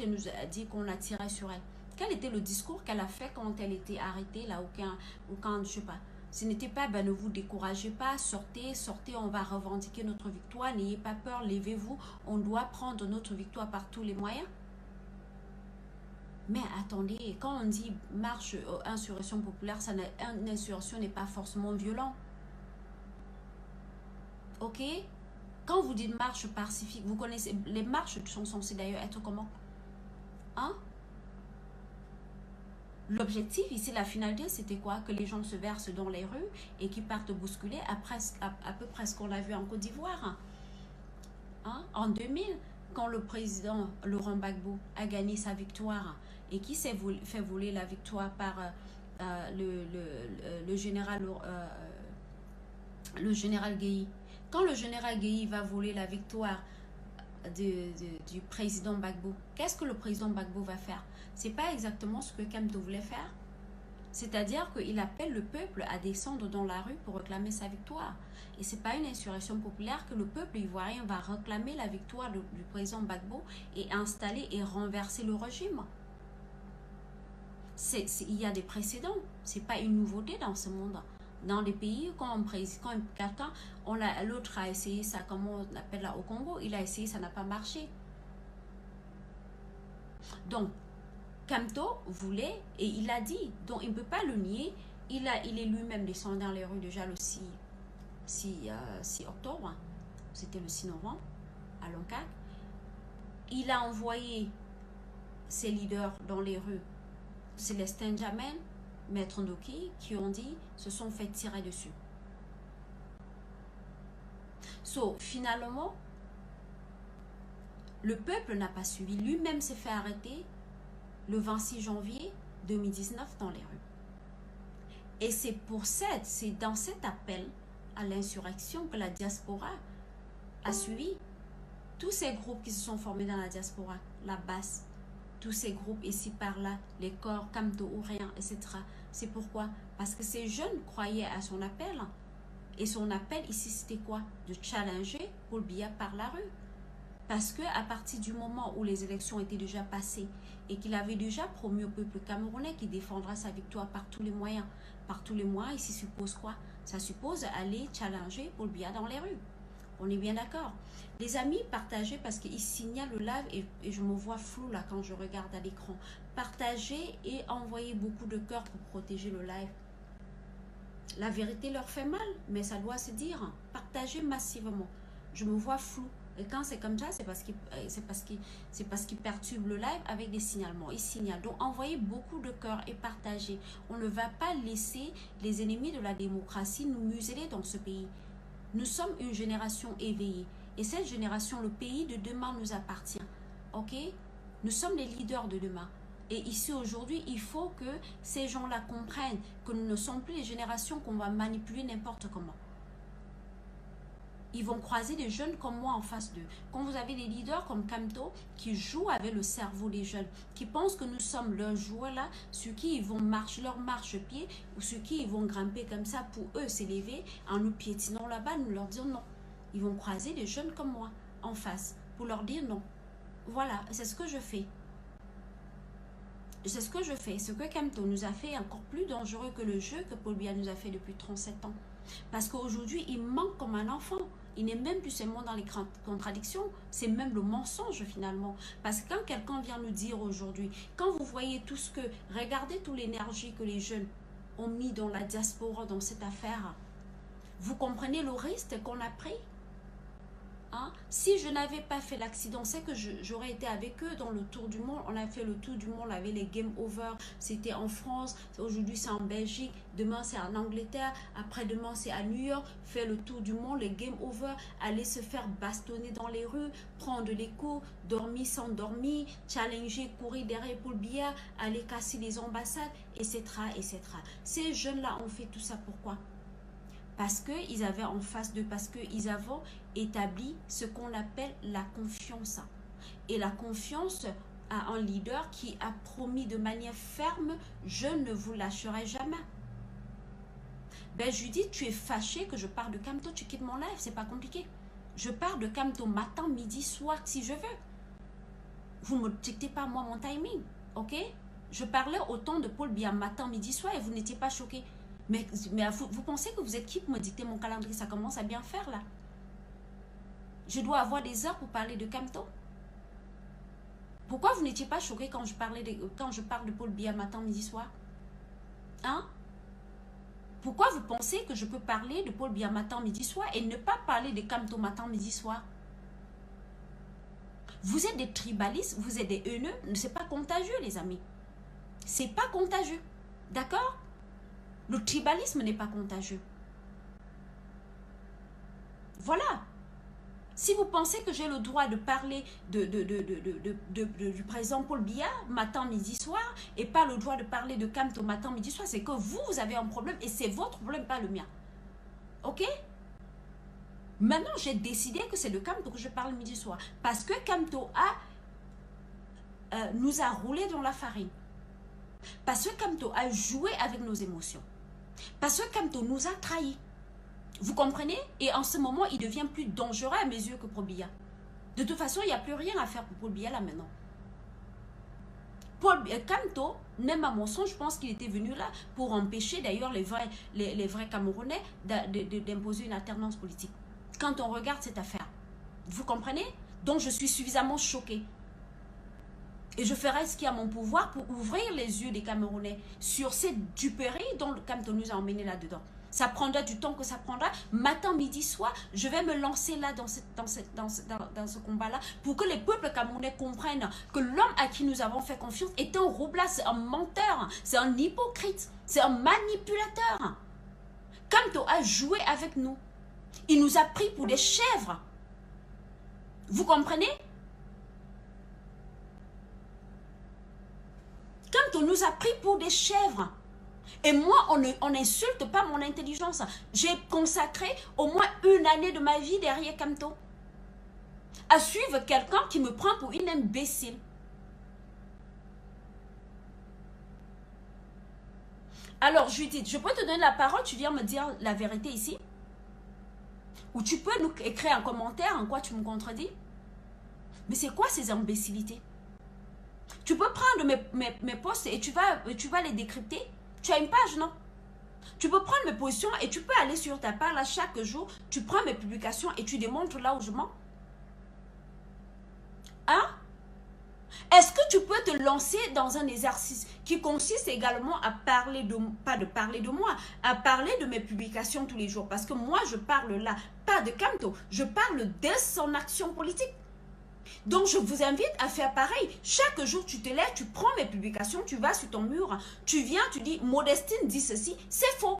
elle nous a dit qu'on a tiré sur elle, quel était le discours qu'elle a fait quand elle était arrêtée là, ou quand, je sais pas, ce n'était pas, ne vous découragez pas, sortez, on va revendiquer notre victoire, n'ayez pas peur, levez-vous, on doit prendre notre victoire par tous les moyens. Mais attendez, quand on dit marche, insurrection populaire, une insurrection n'est pas forcément violent. Ok? Quand vous dites marche pacifique, vous connaissez, les marches sont censées d'ailleurs être comment? Hein? L'objectif ici, la finalité, c'était quoi? Que les gens se versent dans les rues et qu'ils partent bousculer à peu près ce qu'on a vu en Côte d'Ivoire. Hein? En 2000, quand le président Laurent Gbagbo a gagné sa victoire et qui s'est fait voler la victoire par le général Gueye. Quand le général Gueye va voler la victoire du président Gbagbo, qu'est-ce que le président Gbagbo va faire? C'est pas exactement ce que Kamto voulait faire. C'est-à-dire qu'il appelle le peuple à descendre dans la rue pour réclamer sa victoire. Et c'est pas une insurrection populaire que le peuple ivoirien va réclamer la victoire du président Gbagbo et installer et renverser le régime. Il y a des précédents. C'est pas une nouveauté dans ce monde. Dans les pays, quand quelqu'un, l'autre a essayé ça, comment on appelle là au Congo, il a essayé, ça n'a pas marché. Donc, Kamto voulait, et il a dit, donc il ne peut pas le nier, il est lui-même descendu dans les rues déjà le 6 octobre, c'était le 6 novembre, à Loncac. Il a envoyé ses leaders dans les rues, Célestin Djamel, Maître Ndoki, qui ont dit, se sont fait tirer dessus. Finalement, le peuple n'a pas suivi, lui-même s'est fait arrêter le 26 janvier 2019 dans les rues. Et c'est dans cet appel à l'insurrection que la diaspora a suivi. Tous ces groupes qui se sont formés dans la diaspora, la basse, tous ces groupes ici par là, les corps, Kamto ou rien, etc. C'est pourquoi? Parce que ces jeunes croyaient à son appel. Et son appel ici, c'était quoi? De challenger Paul Biya par la rue. Parce qu'à partir du moment où les élections étaient déjà passées et qu'il avait déjà promis au peuple camerounais qu'il défendra sa victoire par tous les moyens. Par tous les moyens, ici suppose quoi? Ça suppose aller challenger Paul Biya dans les rues. On est bien d'accord. Les amis, partagez parce qu'il signale le live et je me vois flou là quand je regarde à l'écran. partagez et envoyez beaucoup de cœurs pour protéger le live. La vérité leur fait mal, mais ça doit se dire. Partagez massivement. Je me vois flou. Et quand c'est comme ça, c'est parce qu'ils perturbent le live avec des signalements. Ils signalent. Donc, envoyez beaucoup de cœurs et partagez. On ne va pas laisser les ennemis de la démocratie nous museler dans ce pays. Nous sommes une génération éveillée. Et cette génération, le pays de demain nous appartient. Ok? Nous sommes les leaders de demain. Et ici, aujourd'hui, il faut que ces gens-là comprennent que nous ne sommes plus les générations qu'on va manipuler n'importe comment. Ils vont croiser des jeunes comme moi en face d'eux. Quand vous avez des leaders comme Kamto qui jouent avec le cerveau des jeunes, qui pensent que nous sommes leurs joueurs là, sur qui ils vont marcher leur marche-pied ou sur qui ils vont grimper comme ça pour eux s'élever en nous piétinant là-bas, nous leur dire non. Ils vont croiser des jeunes comme moi en face pour leur dire non. Voilà, c'est ce que je fais. C'est ce que je fais. Ce que Kamto nous a fait est encore plus dangereux que le jeu que Paul Biya nous a fait depuis 37 ans. Parce qu'aujourd'hui, il manque comme un enfant. Il n'est même plus seulement dans les contradictions, c'est même le mensonge finalement. Parce que quand quelqu'un vient nous dire aujourd'hui, quand vous voyez tout ce que, regardez toute l'énergie que les jeunes ont mis dans la diaspora, dans cette affaire, vous comprenez le risque qu'on a pris? Hein? Si je n'avais pas fait l'accident, c'est que j'aurais été avec eux dans le tour du monde. On a fait le tour du monde avec les Game Over. C'était en France, aujourd'hui c'est en Belgique, demain c'est en Angleterre, après-demain c'est à New York. Faire le tour du monde, les Game Over, aller se faire bastonner dans les rues, prendre les coups, dormir sans dormir, challenger, courir derrière Paul Biya, aller casser les ambassades, etc., etc. Ces jeunes-là ont fait tout ça pourquoi? Parce qu'ils avaient en face d'eux, parce qu'ils avaient établi ce qu'on appelle la confiance. Et la confiance à un leader qui a promis de manière ferme, je ne vous lâcherai jamais. Ben Judith, tu es fâchée que je parle de Kamto, tu quittes mon live, c'est pas compliqué. Je parle de Kamto matin, midi, soir, si je veux. Vous ne me dictez pas moi mon timing, ok? Je parlais autant de Paul Biya matin, midi, soir et vous n'étiez pas choqués. Mais vous pensez que vous êtes qui pour me dicter mon calendrier? Ça commence à bien faire là. Je dois avoir des heures pour parler de Kamto. Pourquoi vous n'étiez pas choqué quand je parle de Paul Biya matin, midi, soir? Hein? Pourquoi vous pensez que je peux parler de Paul Biya matin, midi, soir et ne pas parler de Kamto matin, midi, soir? Vous êtes des tribalistes, vous êtes des haineux, c'est pas contagieux les amis. C'est pas contagieux. D'accord? Le tribalisme n'est pas contagieux. Voilà. Si vous pensez que j'ai le droit de parler du président Paul Biya matin, midi, soir et pas le droit de parler de Kamto matin, midi, soir, c'est que vous avez un problème et c'est votre problème, pas le mien. Ok? Maintenant, j'ai décidé que c'est de Kamto que je parle midi, soir. Parce que Kamto nous a roulé dans la farine. Parce que Kamto a joué avec nos émotions. Parce que Kamto nous a trahis. Vous comprenez? Et en ce moment, il devient plus dangereux à mes yeux que Paul Biya. De toute façon, il n'y a plus rien à faire pour Paul Biya là maintenant. Kamto, même à mon sens, je pense qu'il était venu là pour empêcher d'ailleurs les vrais Camerounais d'imposer une alternance politique. Quand on regarde cette affaire, vous comprenez? Donc je suis suffisamment choquée. Et je ferai ce qui est à mon pouvoir pour ouvrir les yeux des Camerounais sur cette duperie dont le Kamto nous a emmenés là-dedans. Ça prendra du temps que ça prendra. Matin, midi, soir, je vais me lancer là dans ce combat-là pour que les peuples camerounais comprennent que l'homme à qui nous avons fait confiance est un roublard, c'est un menteur, c'est un hypocrite, c'est un manipulateur. Kamto a joué avec nous. Il nous a pris pour des chèvres. Vous comprenez? Kamto nous a pris pour des chèvres. Et moi, on n'insulte pas mon intelligence. J'ai consacré au moins une année de ma vie derrière Kamto à suivre quelqu'un qui me prend pour une imbécile. Alors, Judith, je peux te donner la parole, tu viens me dire la vérité ici? Ou tu peux nous écrire un commentaire en quoi tu me contredis? Mais c'est quoi ces imbécilités? Tu peux prendre mes posts et tu vas les décrypter. Tu as une page, non? Tu peux prendre mes positions et tu peux aller sur ta page là chaque jour. Tu prends mes publications et tu démontres là où je mens. Hein? Est-ce que tu peux te lancer dans un exercice qui consiste également à parler de, pas de parler de moi, à parler de mes publications tous les jours? Parce que moi, je parle là, pas de Kamto, je parle de son action politique. Donc, je vous invite à faire pareil. Chaque jour, tu te lèves, tu prends mes publications, tu vas sur ton mur, tu viens, tu dis, Modestine dit ceci, c'est faux.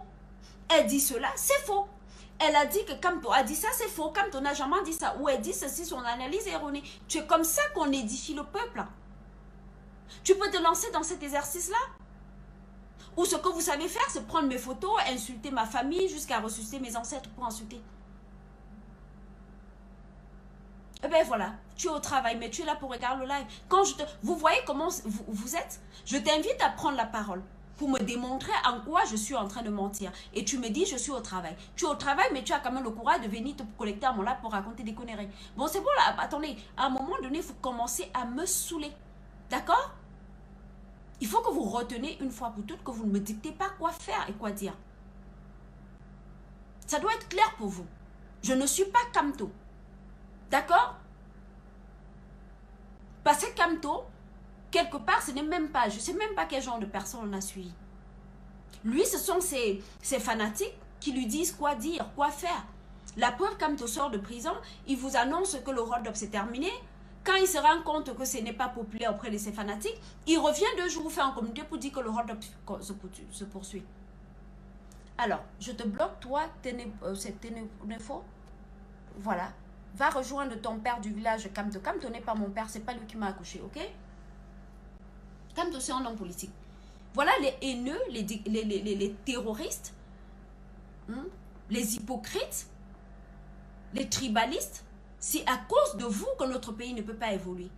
Elle dit cela, c'est faux. Elle a dit que Kamto a dit ça, c'est faux. Kamto n'a jamais dit ça. Ou elle dit ceci, son analyse est erronée. Tu es comme ça qu'on édifie le peuple. Tu peux te lancer dans cet exercice-là. Ou ce que vous savez faire, c'est prendre mes photos, insulter ma famille, jusqu'à ressusciter mes ancêtres pour insulter. Eh bien voilà, tu es au travail, mais tu es là pour regarder le live. Vous voyez comment vous êtes? Je t'invite à prendre la parole pour me démontrer en quoi je suis en train de mentir. Et tu me dis, je suis au travail. Tu es au travail, mais tu as quand même le courage de venir te connecter à mon live pour raconter des conneries. Bon, c'est bon là, attendez. À un moment donné, il faut commencer à me saouler. D'accord? Il faut que vous retenez une fois pour toutes que vous ne me dictez pas quoi faire et quoi dire. Ça doit être clair pour vous. Je ne suis pas Kamto. D'accord? Parce que Kamto, quelque part, ce n'est même pas, je ne sais même pas quel genre de personne on a suivi. Lui, ce sont ses fanatiques qui lui disent quoi dire, quoi faire. La preuve, Kamto sort de prison, il vous annonce que le hold-up s'est terminé. Quand il se rend compte que ce n'est pas populaire auprès de ses fanatiques, il revient 2 jours faire en communauté pour dire que le hold-up se poursuit. Alors, je te bloque, toi, cette info. Voilà. Va rejoindre ton père du village Kamto. Kamto n'est pas mon père, c'est pas lui qui m'a accouché, ok? Kamto, c'est un homme politique. Voilà les haineux, les terroristes, les hypocrites, les tribalistes. C'est à cause de vous que notre pays ne peut pas évoluer.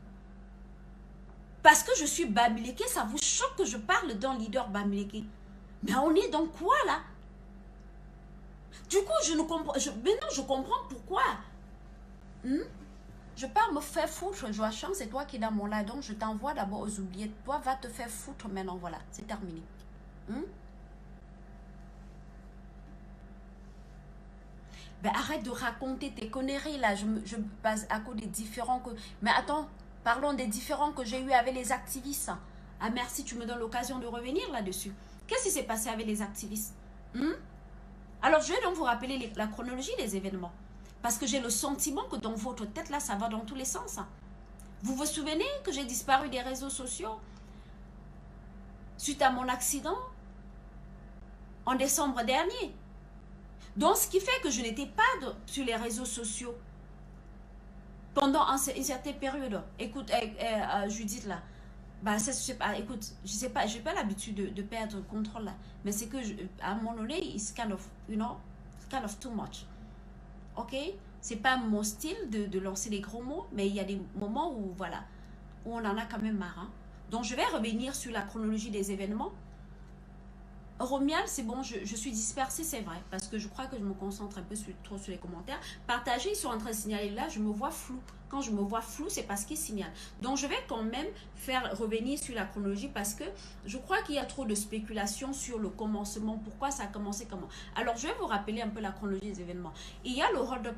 Parce que je suis Bamileke, ça vous choque que je parle d'un leader Bamileke. Mais on est dans quoi là? Du coup, je ne comprends. Maintenant, je comprends pourquoi. Je pars me faire foutre, Joachim, c'est toi qui es dans mon live, donc je t'envoie d'abord aux oubliés. Toi, va te faire foutre maintenant, voilà, c'est terminé. Ben, arrête de raconter tes conneries là, je passe à cause des différents que... Mais attends, parlons des différents que j'ai eu avec les activistes. Ah merci, tu me donnes l'occasion de revenir là-dessus. Qu'est-ce qui s'est passé avec les activistes? Alors, je vais donc vous rappeler la chronologie des événements. Parce que j'ai le sentiment que dans votre tête, là, ça va dans tous les sens. Vous vous souvenez que j'ai disparu des réseaux sociaux suite à mon accident en décembre dernier? Donc, ce qui fait que je n'étais pas sur les réseaux sociaux pendant une certaine période. Écoute, Judith, là, bah, ça, je sais pas, écoute, je sais pas, j'ai pas l'habitude de perdre le contrôle, là. Mais c'est que, à un moment donné, it's kind of, it's kind of too much. Ok, c'est pas mon style de lancer des gros mots, mais il y a des moments où, voilà, où on en a quand même marre. Donc, je vais revenir sur la chronologie des événements. Romial, c'est bon, je suis dispersée, c'est vrai, parce que je crois que je me concentre un peu trop sur les commentaires. Partagez, ils sont en train de signaler là, je me vois flou. Quand je me vois flou, c'est parce qu'ils signalent. Donc, je vais quand même revenir sur la chronologie parce que je crois qu'il y a trop de spéculation sur le commencement, pourquoi ça a commencé, comment. Alors, je vais vous rappeler un peu la chronologie des événements. Il y a le hold-up,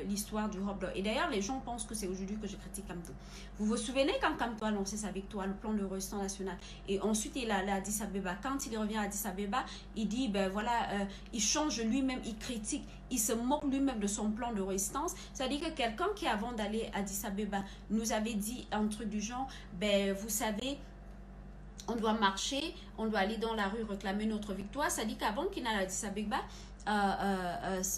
l'histoire du hold-up. Et d'ailleurs, les gens pensent que c'est aujourd'hui que je critique Kamto. Vous vous souvenez quand Kamto a lancé sa victoire, le plan de résistance nationale, et ensuite il allait à Addis Abeba. Quand il revient à Addis Abeba, il dit, ben voilà, il change lui-même, il critique, il se moque lui-même de son plan de résistance. C'est-à-dire que quelqu'un qui, avant d'aller à Addis Abeba, nous avait dit un truc du genre, ben vous savez, on doit marcher, on doit aller dans la rue réclamer notre victoire. C'est-à-dire qu'avant qu'il n'aille à Addis Abeba,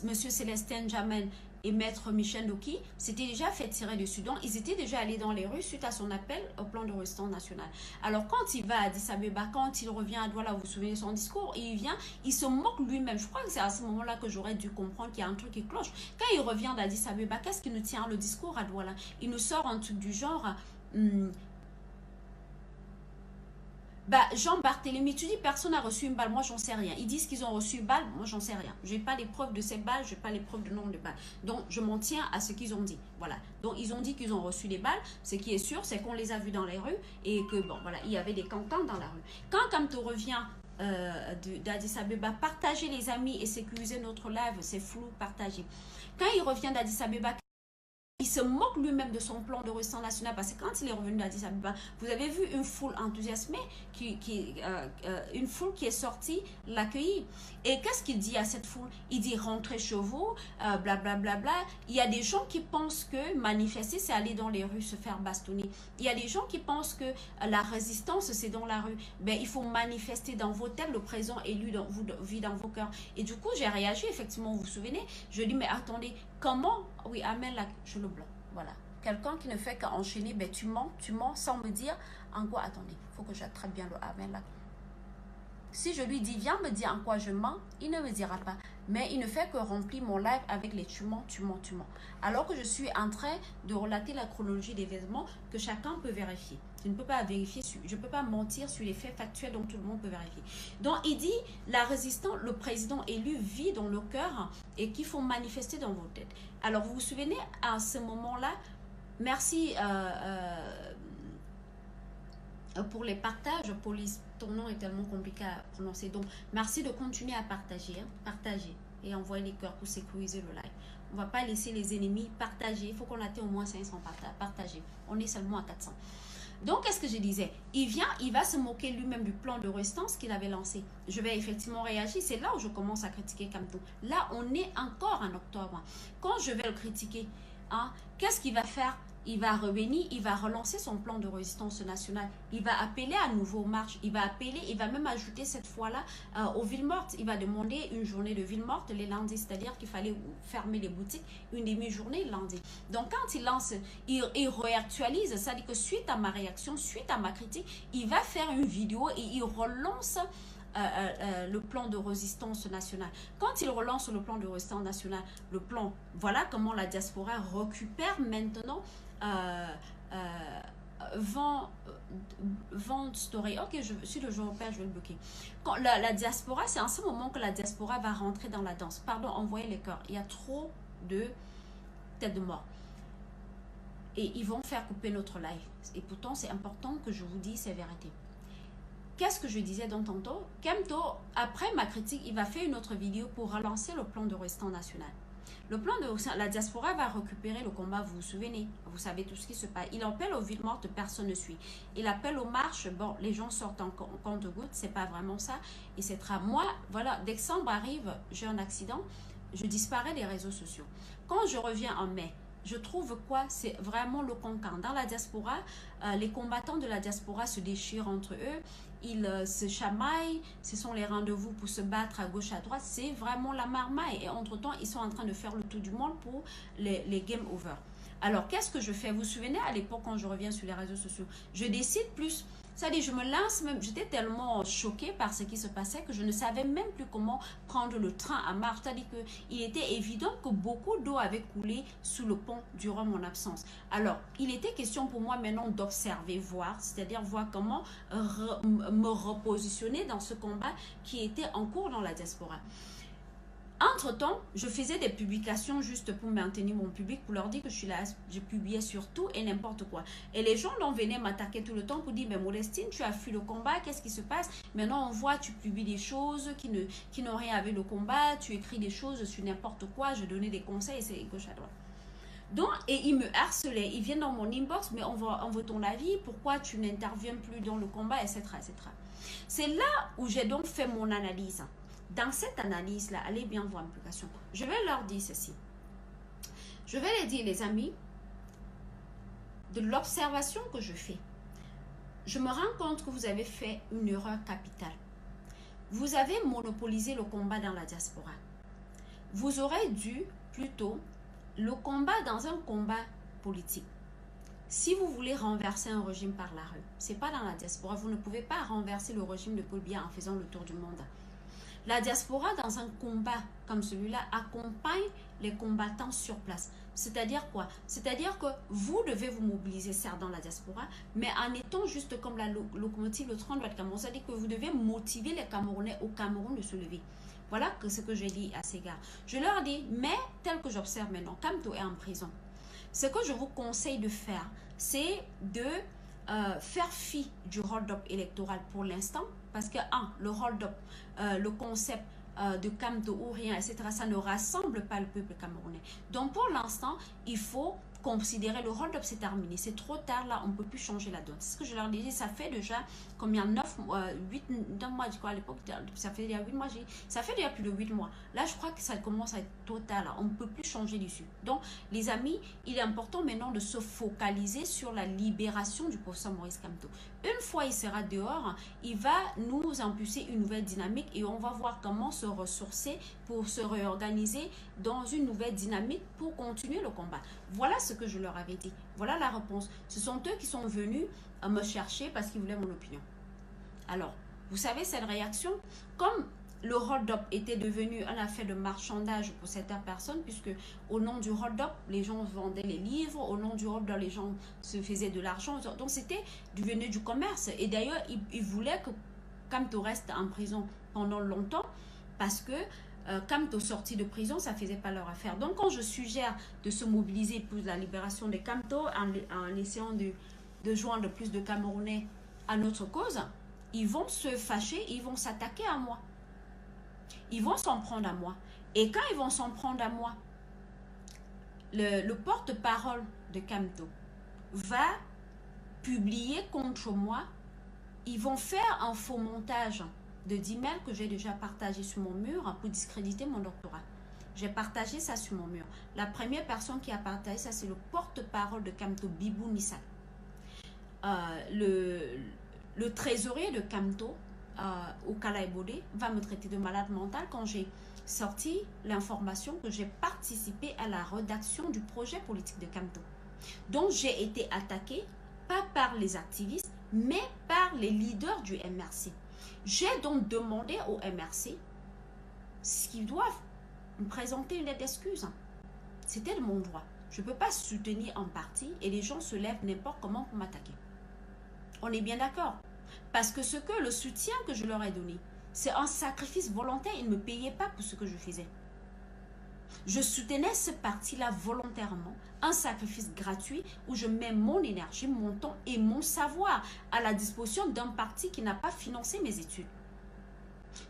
Monsieur Célestin Jammeh et Maître Michel Doki s'étaient déjà fait tirer dessus. Donc, ils étaient déjà allés dans les rues suite à son appel au plan de résistance nationale. Alors, quand il va à Addis Abeba, quand il revient à Douala, vous vous souvenez de son discours, il vient, il se moque lui-même. Je crois que c'est à ce moment-là que j'aurais dû comprendre qu'il y a un truc qui cloche. Quand il revient d'Addis Abeba, qu'est-ce qui nous tient le discours à Douala? Il nous sort un truc du genre... Bah, Jean-Barthélemy, tu dis personne n'a reçu une balle, moi j'en sais rien. Ils disent qu'ils ont reçu une balle, moi j'en sais rien. Je n'ai pas les preuves de ces balles, je n'ai pas les preuves du nombre de balles. Donc je m'en tiens à ce qu'ils ont dit. Voilà. Donc ils ont dit qu'ils ont reçu des balles. Ce qui est sûr, c'est qu'on les a vus dans les rues et que bon, voilà, il y avait des cancans dans la rue. Quand Kamto revient d'Addis Abeba, partagez les amis et sécurisez notre live, c'est flou, partagez. Quand il revient d'Addis Abeba, Il se moque lui-même de son plan de résistance nationale parce que quand il est revenu d'Addis Abeba, vous avez vu une foule enthousiasmée, une foule qui est sortie l'accueillir. Et qu'est-ce qu'il dit à cette foule? Il dit rentrez chez vous, blablabla. Bla. Il y a des gens qui pensent que manifester, c'est aller dans les rues se faire bastonner. Il y a des gens qui pensent que la résistance, c'est dans la rue. Ben, il faut manifester dans vos têtes, le président élu vous vit dans vos cœurs. Et du coup, j'ai réagi, effectivement, vous vous souvenez? Je dis, mais attendez, comment? Oui, Amen, là, je le blanc. Voilà. Quelqu'un qui ne fait qu'enchaîner, ben tu mens sans me dire en quoi. Attendez, il faut que j'attrape bien le Amen là. Si je lui dis, viens me dire en quoi je mens, il ne me dira pas. Mais il ne fait que remplir mon live avec les tu mens. Alors que je suis en train de relater la chronologie d'événements que chacun peut vérifier. Je ne peux pas vérifier, je ne peux pas mentir sur les faits factuels dont tout le monde peut vérifier. Donc il dit, la résistance, le président élu vit dans le cœur et qu'il faut manifester dans vos têtes. Alors vous vous souvenez, à ce moment-là, merci pour les partages, police, ton nom est tellement compliqué à prononcer. Donc, merci de continuer à partager. Partager et envoyer les cœurs pour sécuriser le live. On ne va pas laisser les ennemis partager. Il faut qu'on atteigne au moins 500 partager. On est seulement à 400. Donc, qu'est-ce que je disais? Il va se moquer lui-même du plan de résistance qu'il avait lancé. Je vais effectivement réagir. C'est là où je commence à critiquer Kamto. Là, on est encore en octobre. Quand je vais le critiquer, hein, qu'est-ce qu'il va faire? Il va revenir, il va relancer son plan de résistance nationale. Il va appeler à nouveau aux marches. Il va même ajouter cette fois-là aux villes mortes. Il va demander une journée de ville morte les lundis, c'est-à-dire qu'il fallait fermer les boutiques une demi-journée lundi. Donc quand il lance, il réactualise, c'est-à-dire que suite à ma réaction, suite à ma critique, il va faire une vidéo et il relance le plan de résistance nationale. Quand il relance le plan de résistance nationale, voilà comment la diaspora récupère maintenant vente story. Ok, si le jour européen, je vais le bloquer. Quand la diaspora, c'est en ce moment que la diaspora va rentrer dans la danse. Pardon, envoyez les cœurs. Il y a trop de têtes de mort. Et ils vont faire couper notre live. Et pourtant, c'est important que je vous dise ces vérités. Qu'est-ce que je disais dans tantôt? Kamto, après ma critique, il va faire une autre vidéo pour relancer le plan de résistance nationale. Le plan de la diaspora va récupérer le combat, vous vous souvenez, vous savez tout ce qui se passe. Il appelle aux villes mortes, personne ne suit. Il appelle aux marches, bon, les gens sortent en compte-gouttes, c'est pas vraiment ça, etc. Moi, voilà, décembre arrive, j'ai un accident, je disparais des réseaux sociaux. Quand je reviens en mai, je trouve quoi? C'est vraiment le cancan. Dans la diaspora, les combattants de la diaspora se déchirent entre eux, ils se chamaillent, ce sont les rendez-vous pour se battre à gauche, à droite, c'est vraiment la marmaille. Et entre-temps, ils sont en train de faire le tour du monde pour les game over. Alors, qu'est-ce que je fais? Vous vous souvenez, à l'époque, quand je reviens sur les réseaux sociaux, je décide plus. C'est-à-dire, je me lance même, j'étais tellement choquée par ce qui se passait que je ne savais même plus comment prendre le train à marche. C'est-à-dire qu'il était évident que beaucoup d'eau avait coulé sous le pont durant mon absence. Alors, il était question pour moi maintenant d'observer, voir, c'est-à-dire voir comment me repositionner dans ce combat qui était en cours dans la diaspora. Entre-temps, je faisais des publications juste pour maintenir mon public, pour leur dire que je suis là, je publiais sur tout et n'importe quoi. Et les gens venaient m'attaquer tout le temps pour dire, mais Modestine, tu as fui le combat, qu'est-ce qui se passe? Maintenant, on voit, tu publies des choses qui n'ont rien avec le combat, tu écris des choses sur n'importe quoi, je donnais des conseils, c'est gauche à droite. Donc, et ils me harcelaient, ils viennent dans mon inbox, mais on veut ton avis, pourquoi tu n'interviens plus dans le combat, etc. etc. C'est là où j'ai donc fait mon analyse. Dans cette analyse-là, allez bien voir l'implication. Je vais leur dire ceci. Je vais les dire, les amis, de l'observation que je fais, je me rends compte que vous avez fait une erreur capitale. Vous avez monopolisé le combat dans la diaspora. Vous aurez dû plutôt le combat dans un combat politique. Si vous voulez renverser un régime par la rue, ce n'est pas dans la diaspora. Vous ne pouvez pas renverser le régime de Paul Biya en faisant le tour du monde. La diaspora, dans un combat comme celui-là, accompagne les combattants sur place. C'est-à-dire quoi? C'est-à-dire que vous devez vous mobiliser, certes, dans la diaspora, mais en étant juste comme la locomotive, le train de Cameroun. C'est-à-dire que vous devez motiver les Camerounais au Cameroun de se lever. Voilà ce que je dis à ces gars. Je leur dis, mais tel que j'observe maintenant, Kamto est en prison. Ce que je vous conseille de faire, c'est de faire fi du hold-up électoral pour l'instant, parce que, le hold-up, le concept de Kamto ou rien, etc., ça ne rassemble pas le peuple camerounais. Donc, pour l'instant, il faut considérer le hold-up, c'est terminé. C'est trop tard, là, on ne peut plus changer la donne. C'est ce que je leur dis. Ça fait déjà combien? 9 mois, 8 mois, je crois, à l'époque, ça fait déjà 8 mois. Ça fait déjà plus de 8 mois. Là, je crois que ça commence à être trop tard, là. On ne peut plus changer l'issue. Donc, les amis, il est important maintenant de se focaliser sur la libération du professeur Maurice Kamto. Une fois il sera dehors, il va nous impulser une nouvelle dynamique et on va voir comment se ressourcer pour se réorganiser dans une nouvelle dynamique pour continuer le combat. Voilà ce que je leur avais dit. Voilà la réponse. Ce sont eux qui sont venus me chercher parce qu'ils voulaient mon opinion. Alors, vous savez, cette réaction, comme le hold-up était devenu un affaire de marchandage pour certaines personnes, puisque au nom du hold-up, les gens vendaient les livres, au nom du hold-up, les gens se faisaient de l'argent. Donc, c'était devenu du commerce. Et d'ailleurs, ils voulaient que Kamto reste en prison pendant longtemps parce que Kamto sorti de prison, ça ne faisait pas leur affaire. Donc, quand je suggère de se mobiliser pour la libération de Kamto en essayant de joindre plus de Camerounais à notre cause, ils vont se fâcher, ils vont s'attaquer à moi. Ils vont s'en prendre à moi. Et quand ils vont s'en prendre à moi, le porte-parole de Kamto va publier contre moi. Ils vont faire un faux montage de 10 mails que j'ai déjà partagé sur mon mur pour discréditer mon doctorat. J'ai partagé ça sur mon mur. La première personne qui a partagé ça, c'est le porte-parole de Kamto, Bibou Nissal. Le trésorier de Kamto, au Kalaïbodé, va me traiter de malade mental quand j'ai sorti l'information que j'ai participé à la rédaction du projet politique de Kamto. Donc j'ai été attaquée, pas par les activistes, mais par les leaders du MRC. J'ai donc demandé au MRC qu'ils doivent me présenter une lettre d'excuse. C'était de mon droit. Je ne peux pas soutenir un parti et les gens se lèvent n'importe comment pour m'attaquer. On est bien d'accord. Parce que le soutien que je leur ai donné, c'est un sacrifice volontaire. Ils ne me payaient pas pour ce que je faisais. Je soutenais ce parti-là volontairement, un sacrifice gratuit où je mets mon énergie, mon temps et mon savoir à la disposition d'un parti qui n'a pas financé mes études.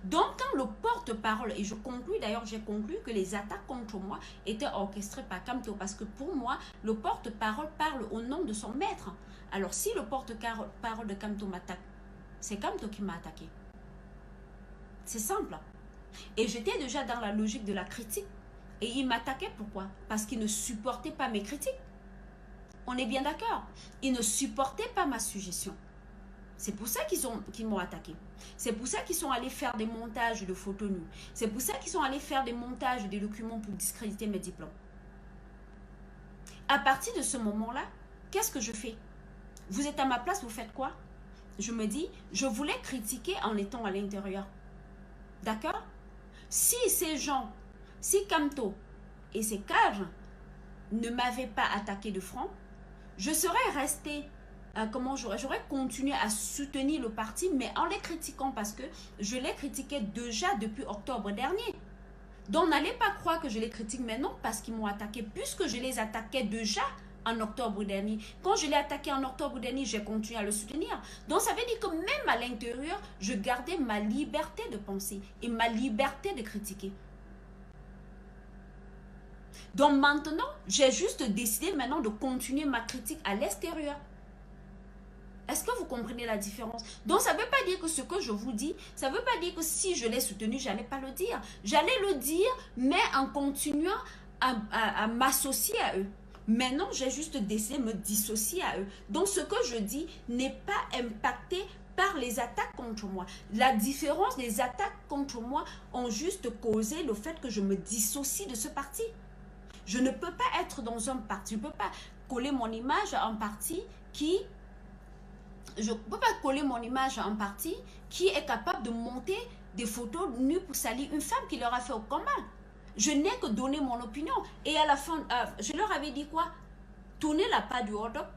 Donc, quand le porte-parole, et je conclus, d'ailleurs j'ai conclu que les attaques contre moi étaient orchestrées par Kamto, parce que pour moi, le porte-parole parle au nom de son maître. Alors, si le porte-parole de Kamto m'attaque, c'est Kamto qui m'a attaqué. C'est simple. Et j'étais déjà dans la logique de la critique. Et il m'attaquait pourquoi? Parce qu'il ne supportait pas mes critiques. On est bien d'accord. Il ne supportait pas ma suggestion. C'est pour ça qu'ils m'ont attaqué. C'est pour ça qu'ils sont allés faire des montages de photos nues. C'est pour ça qu'ils sont allés faire des montages des documents pour discréditer mes diplômes. À partir de ce moment-là, qu'est-ce que je fais? Vous êtes à ma place, vous faites quoi? Je me dis, je voulais critiquer en étant à l'intérieur. D'accord? Si ces gens, si Kamto et ses cadres ne m'avaient pas attaqué de front, je serais restée, j'aurais continué à soutenir le parti, mais en les critiquant parce que je les critiquais déjà depuis octobre dernier. Donc n'allez pas croire que je les critique maintenant parce qu'ils m'ont attaqué, puisque je les attaquais déjà en octobre dernier. Quand je l'ai attaqué en octobre dernier, j'ai continué à le soutenir. Donc ça veut dire que même à l'intérieur, je gardais ma liberté de penser et ma liberté de critiquer. Donc maintenant, j'ai juste décidé maintenant de continuer ma critique à l'extérieur. Est-ce que vous comprenez la différence? Donc ça ne veut pas dire que ce que je vous dis, ça ne veut pas dire que si je l'ai soutenu, je n'allais pas le dire. J'allais le dire, mais en continuant à m'associer à eux. Maintenant, j'ai juste décidé de me dissocier à eux. Donc ce que je dis n'est pas impacté par les attaques contre moi. La différence des attaques contre moi ont juste causé le fait que je me dissocie de ce parti. Je ne peux pas être dans un parti, je ne peux pas coller mon image à un parti qui... Je ne peux pas coller mon image à un parti qui est capable de monter des photos nues pour salir une femme qui leur a fait aucun mal. Je n'ai que donné mon opinion. Et à la fin, je leur avais dit quoi? Tournez la page du hold-up,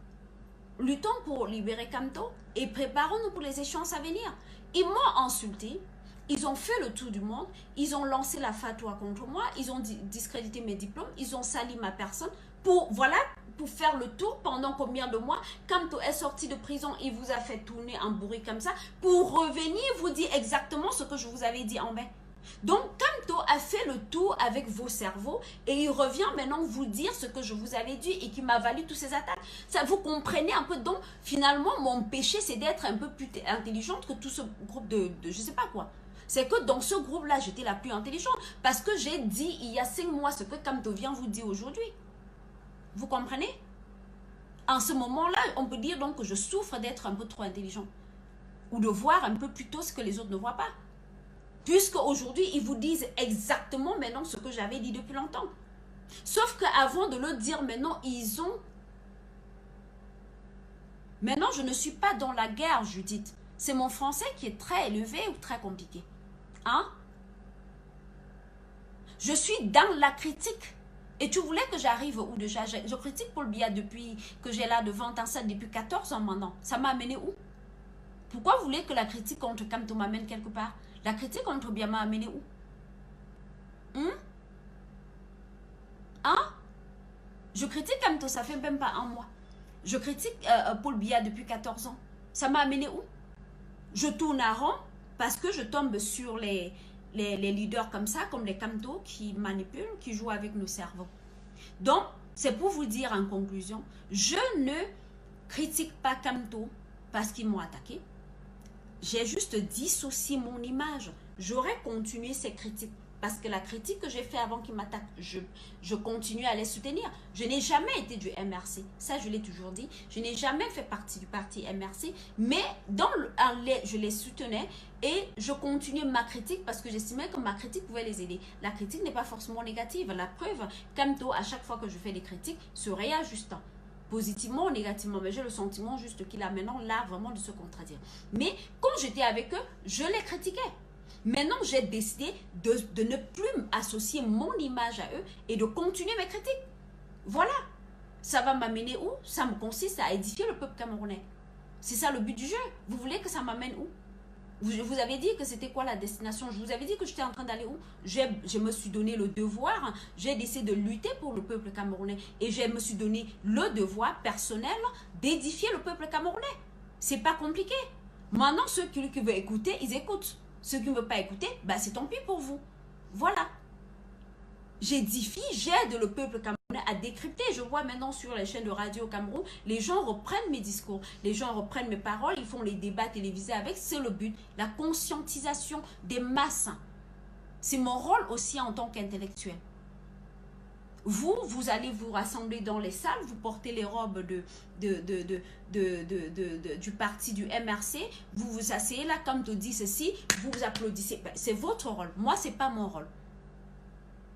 luttons pour libérer Kamto et préparons-nous pour les échéances à venir. Ils m'ont insulté. Ils ont fait le tour du monde, ils ont lancé la fatwa contre moi, ils ont discrédité mes diplômes, ils ont sali ma personne pour faire le tour pendant combien de mois. Kamto est sorti de prison, il vous a fait tourner un bourrique comme ça pour revenir vous dire exactement ce que je vous avais dit en mai. Donc Kamto a fait le tout avec vos cerveaux et il revient maintenant vous dire ce que je vous avais dit et qui m'a valu tous ces attaques. Ça, vous comprenez un peu. Donc, finalement, mon péché, c'est d'être un peu plus intelligente que tout ce groupe de je sais pas quoi. C'est que dans ce groupe-là, j'étais la plus intelligente parce que j'ai dit il y a 5 mois ce que Kamto vient vous dire aujourd'hui. Vous comprenez? En ce moment-là, on peut dire donc que je souffre d'être un peu trop intelligent ou de voir un peu plus tôt ce que les autres ne voient pas. Puisque aujourd'hui, ils vous disent exactement maintenant ce que j'avais dit depuis longtemps. Sauf qu'avant de le dire maintenant, ils ont... Maintenant, je ne suis pas dans la guerre, Judith. C'est mon français qui est très élevé ou très compliqué. Hein? Je suis dans la critique. Et tu voulais que j'arrive où déjà? Je critique Paul Biya depuis que j'ai là devant ça depuis 14 ans maintenant. Ça m'a amené où? Pourquoi vous voulez que la critique contre Kamto m'amène quelque part? La critique contre Biya m'a amené où? Hein? Je critique Kamto, ça fait même pas un mois. Je critique Paul Biya depuis 14 ans. Ça m'a amené où? Je tourne à rond parce que je tombe sur les leaders comme ça, comme les Kamto qui manipulent, qui jouent avec nos cerveaux. Donc, c'est pour vous dire en conclusion, je ne critique pas Kamto parce qu'ils m'ont attaqué. J'ai juste dissocié mon image. J'aurais continué ces critiques. Parce que la critique que j'ai fait avant qu'ils m'attaquent, je continue à les soutenir. Je n'ai jamais été du MRC. Ça, je l'ai toujours dit. Je n'ai jamais fait partie du parti MRC. Mais je les soutenais et je continuais ma critique parce que j'estimais que ma critique pouvait les aider. La critique n'est pas forcément négative. La preuve, Kamto, à chaque fois que je fais des critiques, se réajustant. Positivement ou négativement, mais j'ai le sentiment juste qu'il a maintenant l'art vraiment de se contredire. Mais quand j'étais avec eux, je les critiquais. Maintenant, j'ai décidé de ne plus associer mon image à eux et de continuer mes critiques. Voilà. Ça va m'amener où? Ça me consiste à édifier le peuple camerounais. C'est ça le but du jeu. Vous voulez que ça m'amène où? Vous avez dit que c'était quoi la destination? Je vous avais dit que j'étais en train d'aller où? Je me suis donné le devoir, j'ai décidé de lutter pour le peuple camerounais et je me suis donné le devoir personnel d'édifier le peuple camerounais. C'est pas compliqué. Maintenant, ceux qui veulent écouter, ils écoutent. Ceux qui ne veulent pas écouter, bah c'est tant pis pour vous. Voilà. J'édifie, j'aide le peuple camerounais à décrypter. Je vois maintenant sur les chaînes de radio au Cameroun, les gens reprennent mes discours, les gens reprennent mes paroles, ils font les débats télévisés avec. C'est le but, la conscientisation des masses. C'est mon rôle aussi en tant qu'intellectuel. Vous allez vous rassembler dans les salles, vous portez les robes du parti du MRC, vous vous asseyez là, comme tu dis ceci, vous vous applaudissez. Ben, c'est votre rôle. Moi, ce n'est pas mon rôle.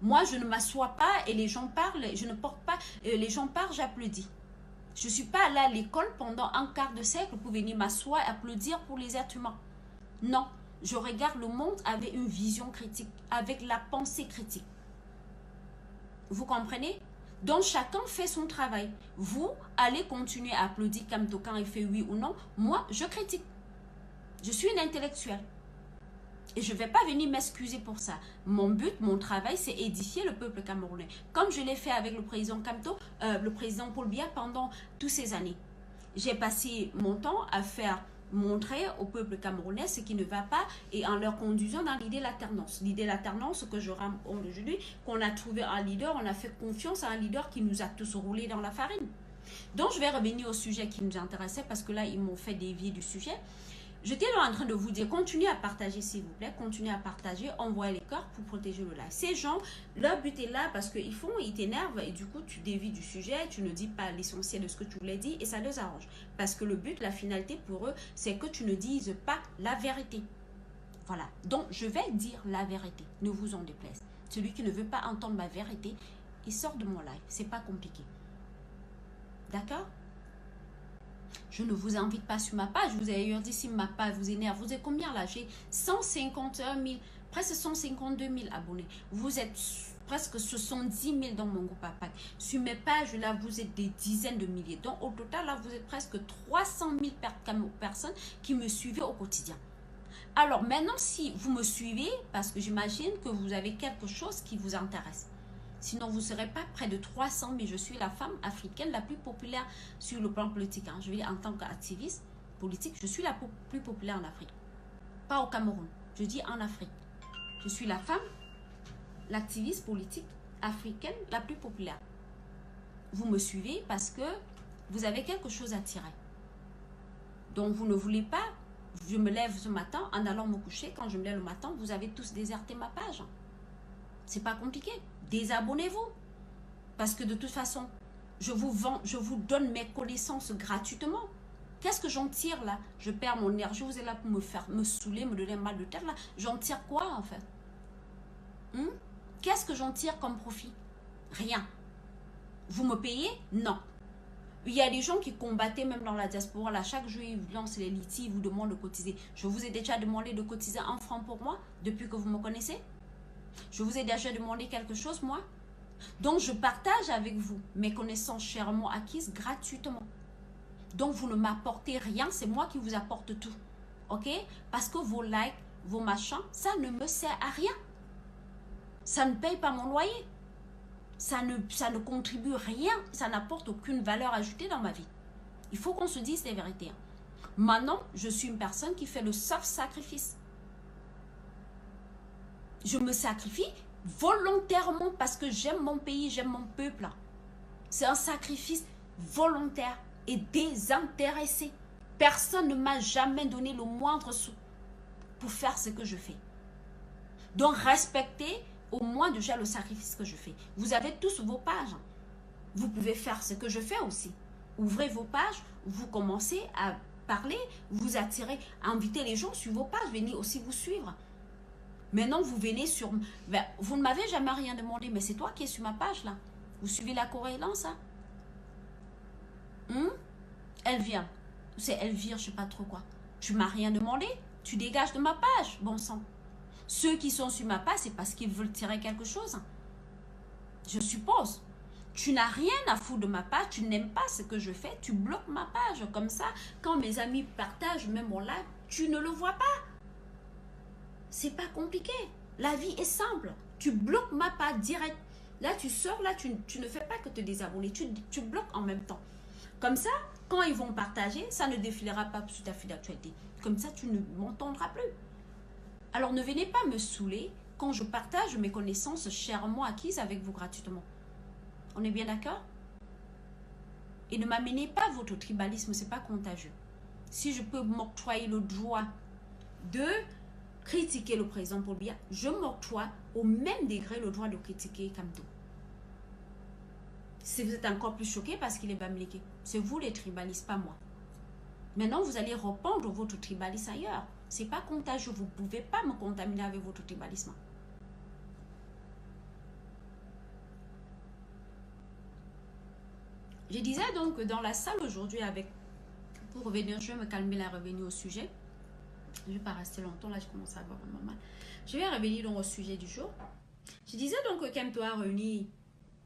Moi, je ne m'assois pas et les gens parlent, je ne porte pas, les gens parlent, j'applaudis. Je ne suis pas allée à l'école pendant un quart de siècle pour venir m'asseoir et applaudir pour les êtres humains. Non, je regarde le monde avec une vision critique, avec la pensée critique. Vous comprenez? Donc, chacun fait son travail. Vous allez continuer à applaudir Kamto quand il fait oui ou non. Moi, je critique. Je suis une intellectuelle. Et je ne vais pas venir m'excuser pour ça. Mon but, mon travail, c'est édifier le peuple camerounais. Comme je l'ai fait avec le président Kamto, le président Paul Biya pendant toutes ces années. J'ai passé mon temps à faire montrer au peuple camerounais ce qui ne va pas et en leur conduisant dans l'idée de l'alternance. L'idée de l'alternance que je raconte aujourd'hui, qu'on a trouvé un leader, on a fait confiance à un leader qui nous a tous roulés dans la farine. Donc je vais revenir au sujet qui nous intéressait parce que là ils m'ont fait dévier du sujet. J'étais là en train de vous dire, continuez à partager s'il vous plaît, continuez à partager, envoyez les cœurs pour protéger le live. Ces gens, leur but est là parce qu'ils t'énervent et du coup tu dévies du sujet, tu ne dis pas l'essentiel de ce que tu voulais dire et ça les arrange. Parce que le but, la finalité pour eux, c'est que tu ne dises pas la vérité. Voilà, donc je vais dire la vérité, ne vous en déplaise. Celui qui ne veut pas entendre ma vérité, il sort de mon live, c'est pas compliqué. D'accord ? Je ne vous invite pas sur ma page. Vous avez dit si ma page vous énerve. Vous êtes combien là? J'ai 151 000, presque 152 000 abonnés. Vous êtes presque 70 000 dans mon groupe APAC. Sur mes pages là, vous êtes des dizaines de milliers. Donc au total là, vous êtes presque 300 000 personnes qui me suivent au quotidien. Alors maintenant, si vous me suivez, parce que j'imagine que vous avez quelque chose qui vous intéresse. Sinon, vous ne serez pas près de 300, mais je suis la femme africaine la plus populaire sur le plan politique. Hein. Je veux dire, en tant qu'activiste politique, je suis la plus populaire en Afrique. Pas au Cameroun, je dis en Afrique. Je suis la femme l'activiste politique africaine la plus populaire. Vous me suivez parce que vous avez quelque chose à tirer. Donc vous ne voulez pas, je me lève ce matin, en allant me coucher, quand je me lève le matin, vous avez tous déserté ma page. C'est pas compliqué. Désabonnez-vous. Parce que de toute façon, je vous donne mes connaissances gratuitement. Qu'est-ce que j'en tire là? Je perds mon énergie, vous êtes là pour me saouler, me donner mal de tête là. J'en tire quoi en fait? Qu'est-ce que j'en tire comme profit? Rien. Vous me payez? Non. Il y a des gens qui combattaient même dans la diaspora. Là, chaque jour, ils lancent les litiges, ils vous demandent de cotiser. Je vous ai déjà demandé de cotiser 1 franc pour moi depuis que vous me connaissez. Je vous ai déjà demandé quelque chose, moi. Donc, je partage avec vous mes connaissances chèrement acquises gratuitement. Donc, vous ne m'apportez rien, c'est moi qui vous apporte tout. OK? Parce que vos likes, vos machins, ça ne me sert à rien. Ça ne paye pas mon loyer. Ça ne contribue rien, ça n'apporte aucune valeur ajoutée dans ma vie. Il faut qu'on se dise les vérités. Maintenant, je suis une personne qui fait le self-sacrifice. Je me sacrifie volontairement parce que j'aime mon pays, j'aime mon peuple. C'est un sacrifice volontaire et désintéressé. Personne ne m'a jamais donné le moindre sou pour faire ce que je fais. Donc, respectez au moins déjà le sacrifice que je fais. Vous avez tous vos pages. Vous pouvez faire ce que je fais aussi. Ouvrez vos pages, vous commencez à parler, vous attirez, invitez les gens sur vos pages, venez aussi vous suivre. Maintenant, vous venez sur... Ben, vous ne m'avez jamais rien demandé, mais c'est toi qui es sur ma page là. Vous suivez la corrélance, hein? Elvire. C'est Elvire, je sais pas trop quoi. Tu m'as rien demandé, tu dégages de ma page, bon sang. Ceux qui sont sur ma page, c'est parce qu'ils veulent tirer quelque chose. Je suppose. Tu n'as rien à foutre de ma page, tu n'aimes pas ce que je fais, tu bloques ma page. Comme ça, quand mes amis partagent même mon live, tu ne le vois pas. C'est pas compliqué. La vie est simple. Tu bloques ma page direct. Là, tu sors, là, tu ne fais pas que te désabonner. Tu bloques en même temps. Comme ça, quand ils vont partager, ça ne défilera pas sur ta fil d'actualité. Comme ça, tu ne m'entendras plus. Alors, ne venez pas me saouler quand je partage mes connaissances chèrement acquises avec vous gratuitement. On est bien d'accord? Et ne m'amenez pas votre tribalisme, c'est pas contagieux. Si je peux m'octroyer le droit de critiquer le président Paul Biya, je m'octroie au même degré le droit de critiquer Kamto. Si vous êtes encore plus choqué parce qu'il est bamléqué, c'est vous les tribalistes, pas moi. Maintenant, vous allez reprendre votre tribalisme ailleurs. C'est pas contagieux, vous ne pouvez pas me contaminer avec votre tribalisme. Je disais donc dans la salle aujourd'hui pour revenir, je vais me calmer là, revenir au sujet. Je ne vais pas rester longtemps, là je commence à avoir vraiment mal. Je vais revenir donc au sujet du jour. Je disais donc que Kamto a réuni,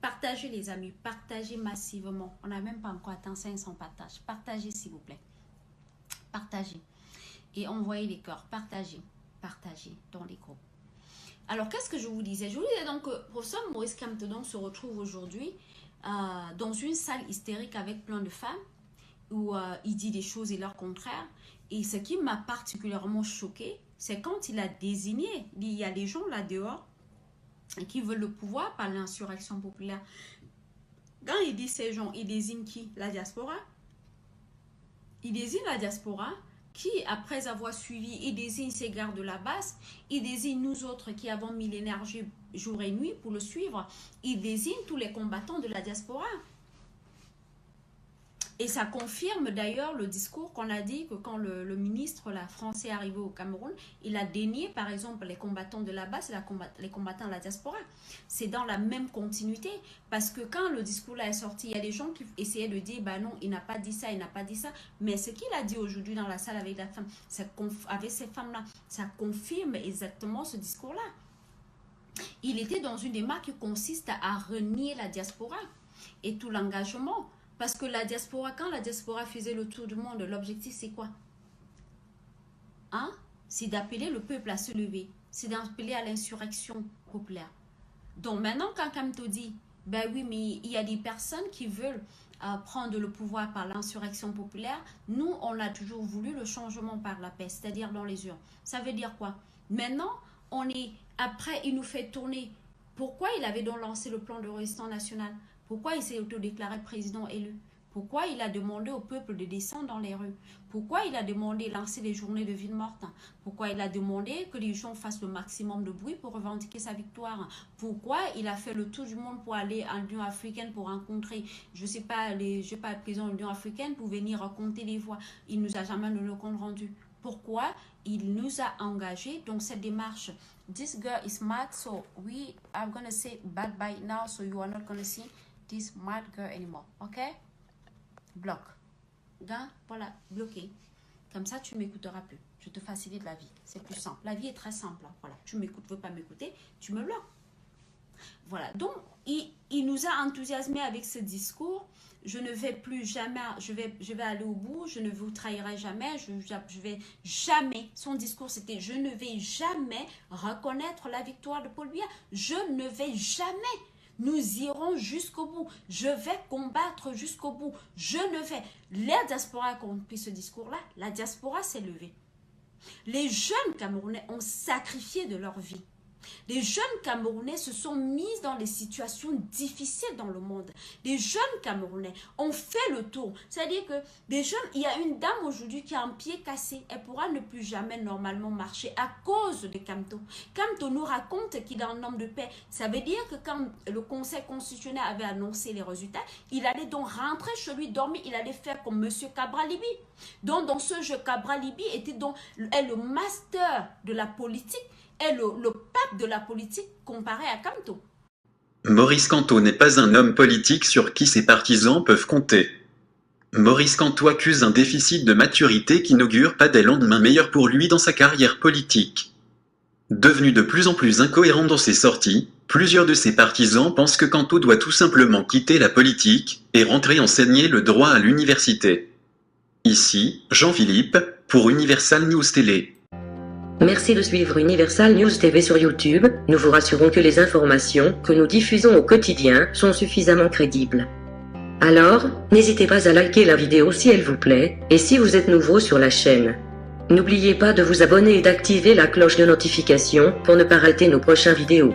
partagez les amis, partagez massivement. On n'a même pas encore atteint 500 partages. Partagez s'il vous plaît. Partagez. Et envoyez les cœurs. Partagez. Partagez dans les groupes. Alors qu'est-ce que je vous disais? Je vous disais donc que professeur Maurice Kamto donc se retrouve aujourd'hui dans une salle hystérique avec plein de femmes où il dit des choses et leur contraire. Et ce qui m'a particulièrement choqué, c'est quand il a désigné, il y a des gens là dehors qui veulent le pouvoir par l'insurrection populaire. Quand il dit ces gens, il désigne qui? La diaspora. Il désigne la diaspora qui, après avoir suivi, il désigne ses gardes de la base, il désigne nous autres qui avons mis l'énergie jour et nuit pour le suivre, il désigne tous les combattants de la diaspora. Et ça confirme d'ailleurs le discours qu'on a dit que quand le ministre français est arrivé au Cameroun, il a dénié par exemple les combattants de la base et les combattants de la diaspora. C'est dans la même continuité. Parce que quand le discours là est sorti, il y a des gens qui essayaient de dire, bah non, il n'a pas dit ça, il n'a pas dit ça. Mais ce qu'il a dit aujourd'hui dans la salle avec la femme, avec ces femmes-là, ça confirme exactement ce discours-là. Il était dans une démarche qui consiste à renier la diaspora et tout l'engagement. Parce que la diaspora, quand la diaspora faisait le tour du monde, l'objectif c'est quoi? Hein? C'est d'appeler le peuple à se lever. C'est d'appeler à l'insurrection populaire. Donc maintenant, quand Kamto dit, ben oui, mais il y a des personnes qui veulent prendre le pouvoir par l'insurrection populaire, nous, on a toujours voulu le changement par la paix, c'est-à-dire dans les urnes. Ça veut dire quoi? Maintenant, après, il nous fait tourner Pourquoi il avait donc lancé le plan de résistance nationale? Pourquoi il s'est autodéclaré président élu? Pourquoi il a demandé au peuple de descendre dans les rues? Pourquoi il a demandé de lancer des journées de ville morte? Pourquoi il a demandé que les gens fassent le maximum de bruit pour revendiquer sa victoire? Pourquoi il a fait le tour du monde pour aller en Union africaine pour rencontrer, je sais pas, le président de l'Union africaine pour venir raconter les voix? Il nous a jamais donné le compte rendu. Pourquoi il nous a engagés dans cette démarche? This girl is mad, so we are going to say bye bye now, so you are not going to see this mad girl anymore, ok? Bloc. Voilà, bloqué. Comme ça, tu ne m'écouteras plus. Je te facilite la vie. C'est plus simple. La vie est très simple. Hein. Voilà. Tu m'écoutes, veux pas m'écouter, tu me bloques. Voilà. Donc, il nous a enthousiasmés avec ce discours. Je ne vais plus jamais, je vais aller au bout, je ne vous trahirai jamais, je vais jamais. Son discours, c'était je ne vais jamais reconnaître la victoire de Paul Biya. Je ne vais jamais. Nous irons jusqu'au bout. Je vais combattre jusqu'au bout. Je ne vais. La diaspora a compris ce discours-là. La diaspora s'est levée. Les jeunes Camerounais ont sacrifié de leur vie. Les jeunes Camerounais se sont mis dans des situations difficiles dans le monde. Les jeunes Camerounais ont fait le tour. C'est-à-dire que des jeunes, il y a une dame aujourd'hui qui a un pied cassé. Elle pourra ne plus jamais normalement marcher à cause de Kamto. Kamto nous raconte qu'il est un homme de paix. Ça veut dire que quand le Conseil constitutionnel avait annoncé les résultats, il allait donc rentrer chez lui, dormir. Il allait faire comme M. Cabral-Libi. Donc dans ce jeu, Cabral-Libi était donc le master de la politique est le pape de la politique comparé à Kamto. Maurice Kamto n'est pas un homme politique sur qui ses partisans peuvent compter. Maurice Kamto accuse un déficit de maturité qui n'augure pas des lendemains meilleurs pour lui dans sa carrière politique. Devenu de plus en plus incohérent dans ses sorties, plusieurs de ses partisans pensent que Kamto doit tout simplement quitter la politique et rentrer enseigner le droit à l'université. Ici, Jean-Philippe, pour Universal News Télé. Merci de suivre Universal News TV sur YouTube. Nous vous rassurons que les informations que nous diffusons au quotidien sont suffisamment crédibles. Alors, n'hésitez pas à liker la vidéo si elle vous plaît, et si vous êtes nouveau sur la chaîne. N'oubliez pas de vous abonner et d'activer la cloche de notification pour ne pas rater nos prochaines vidéos.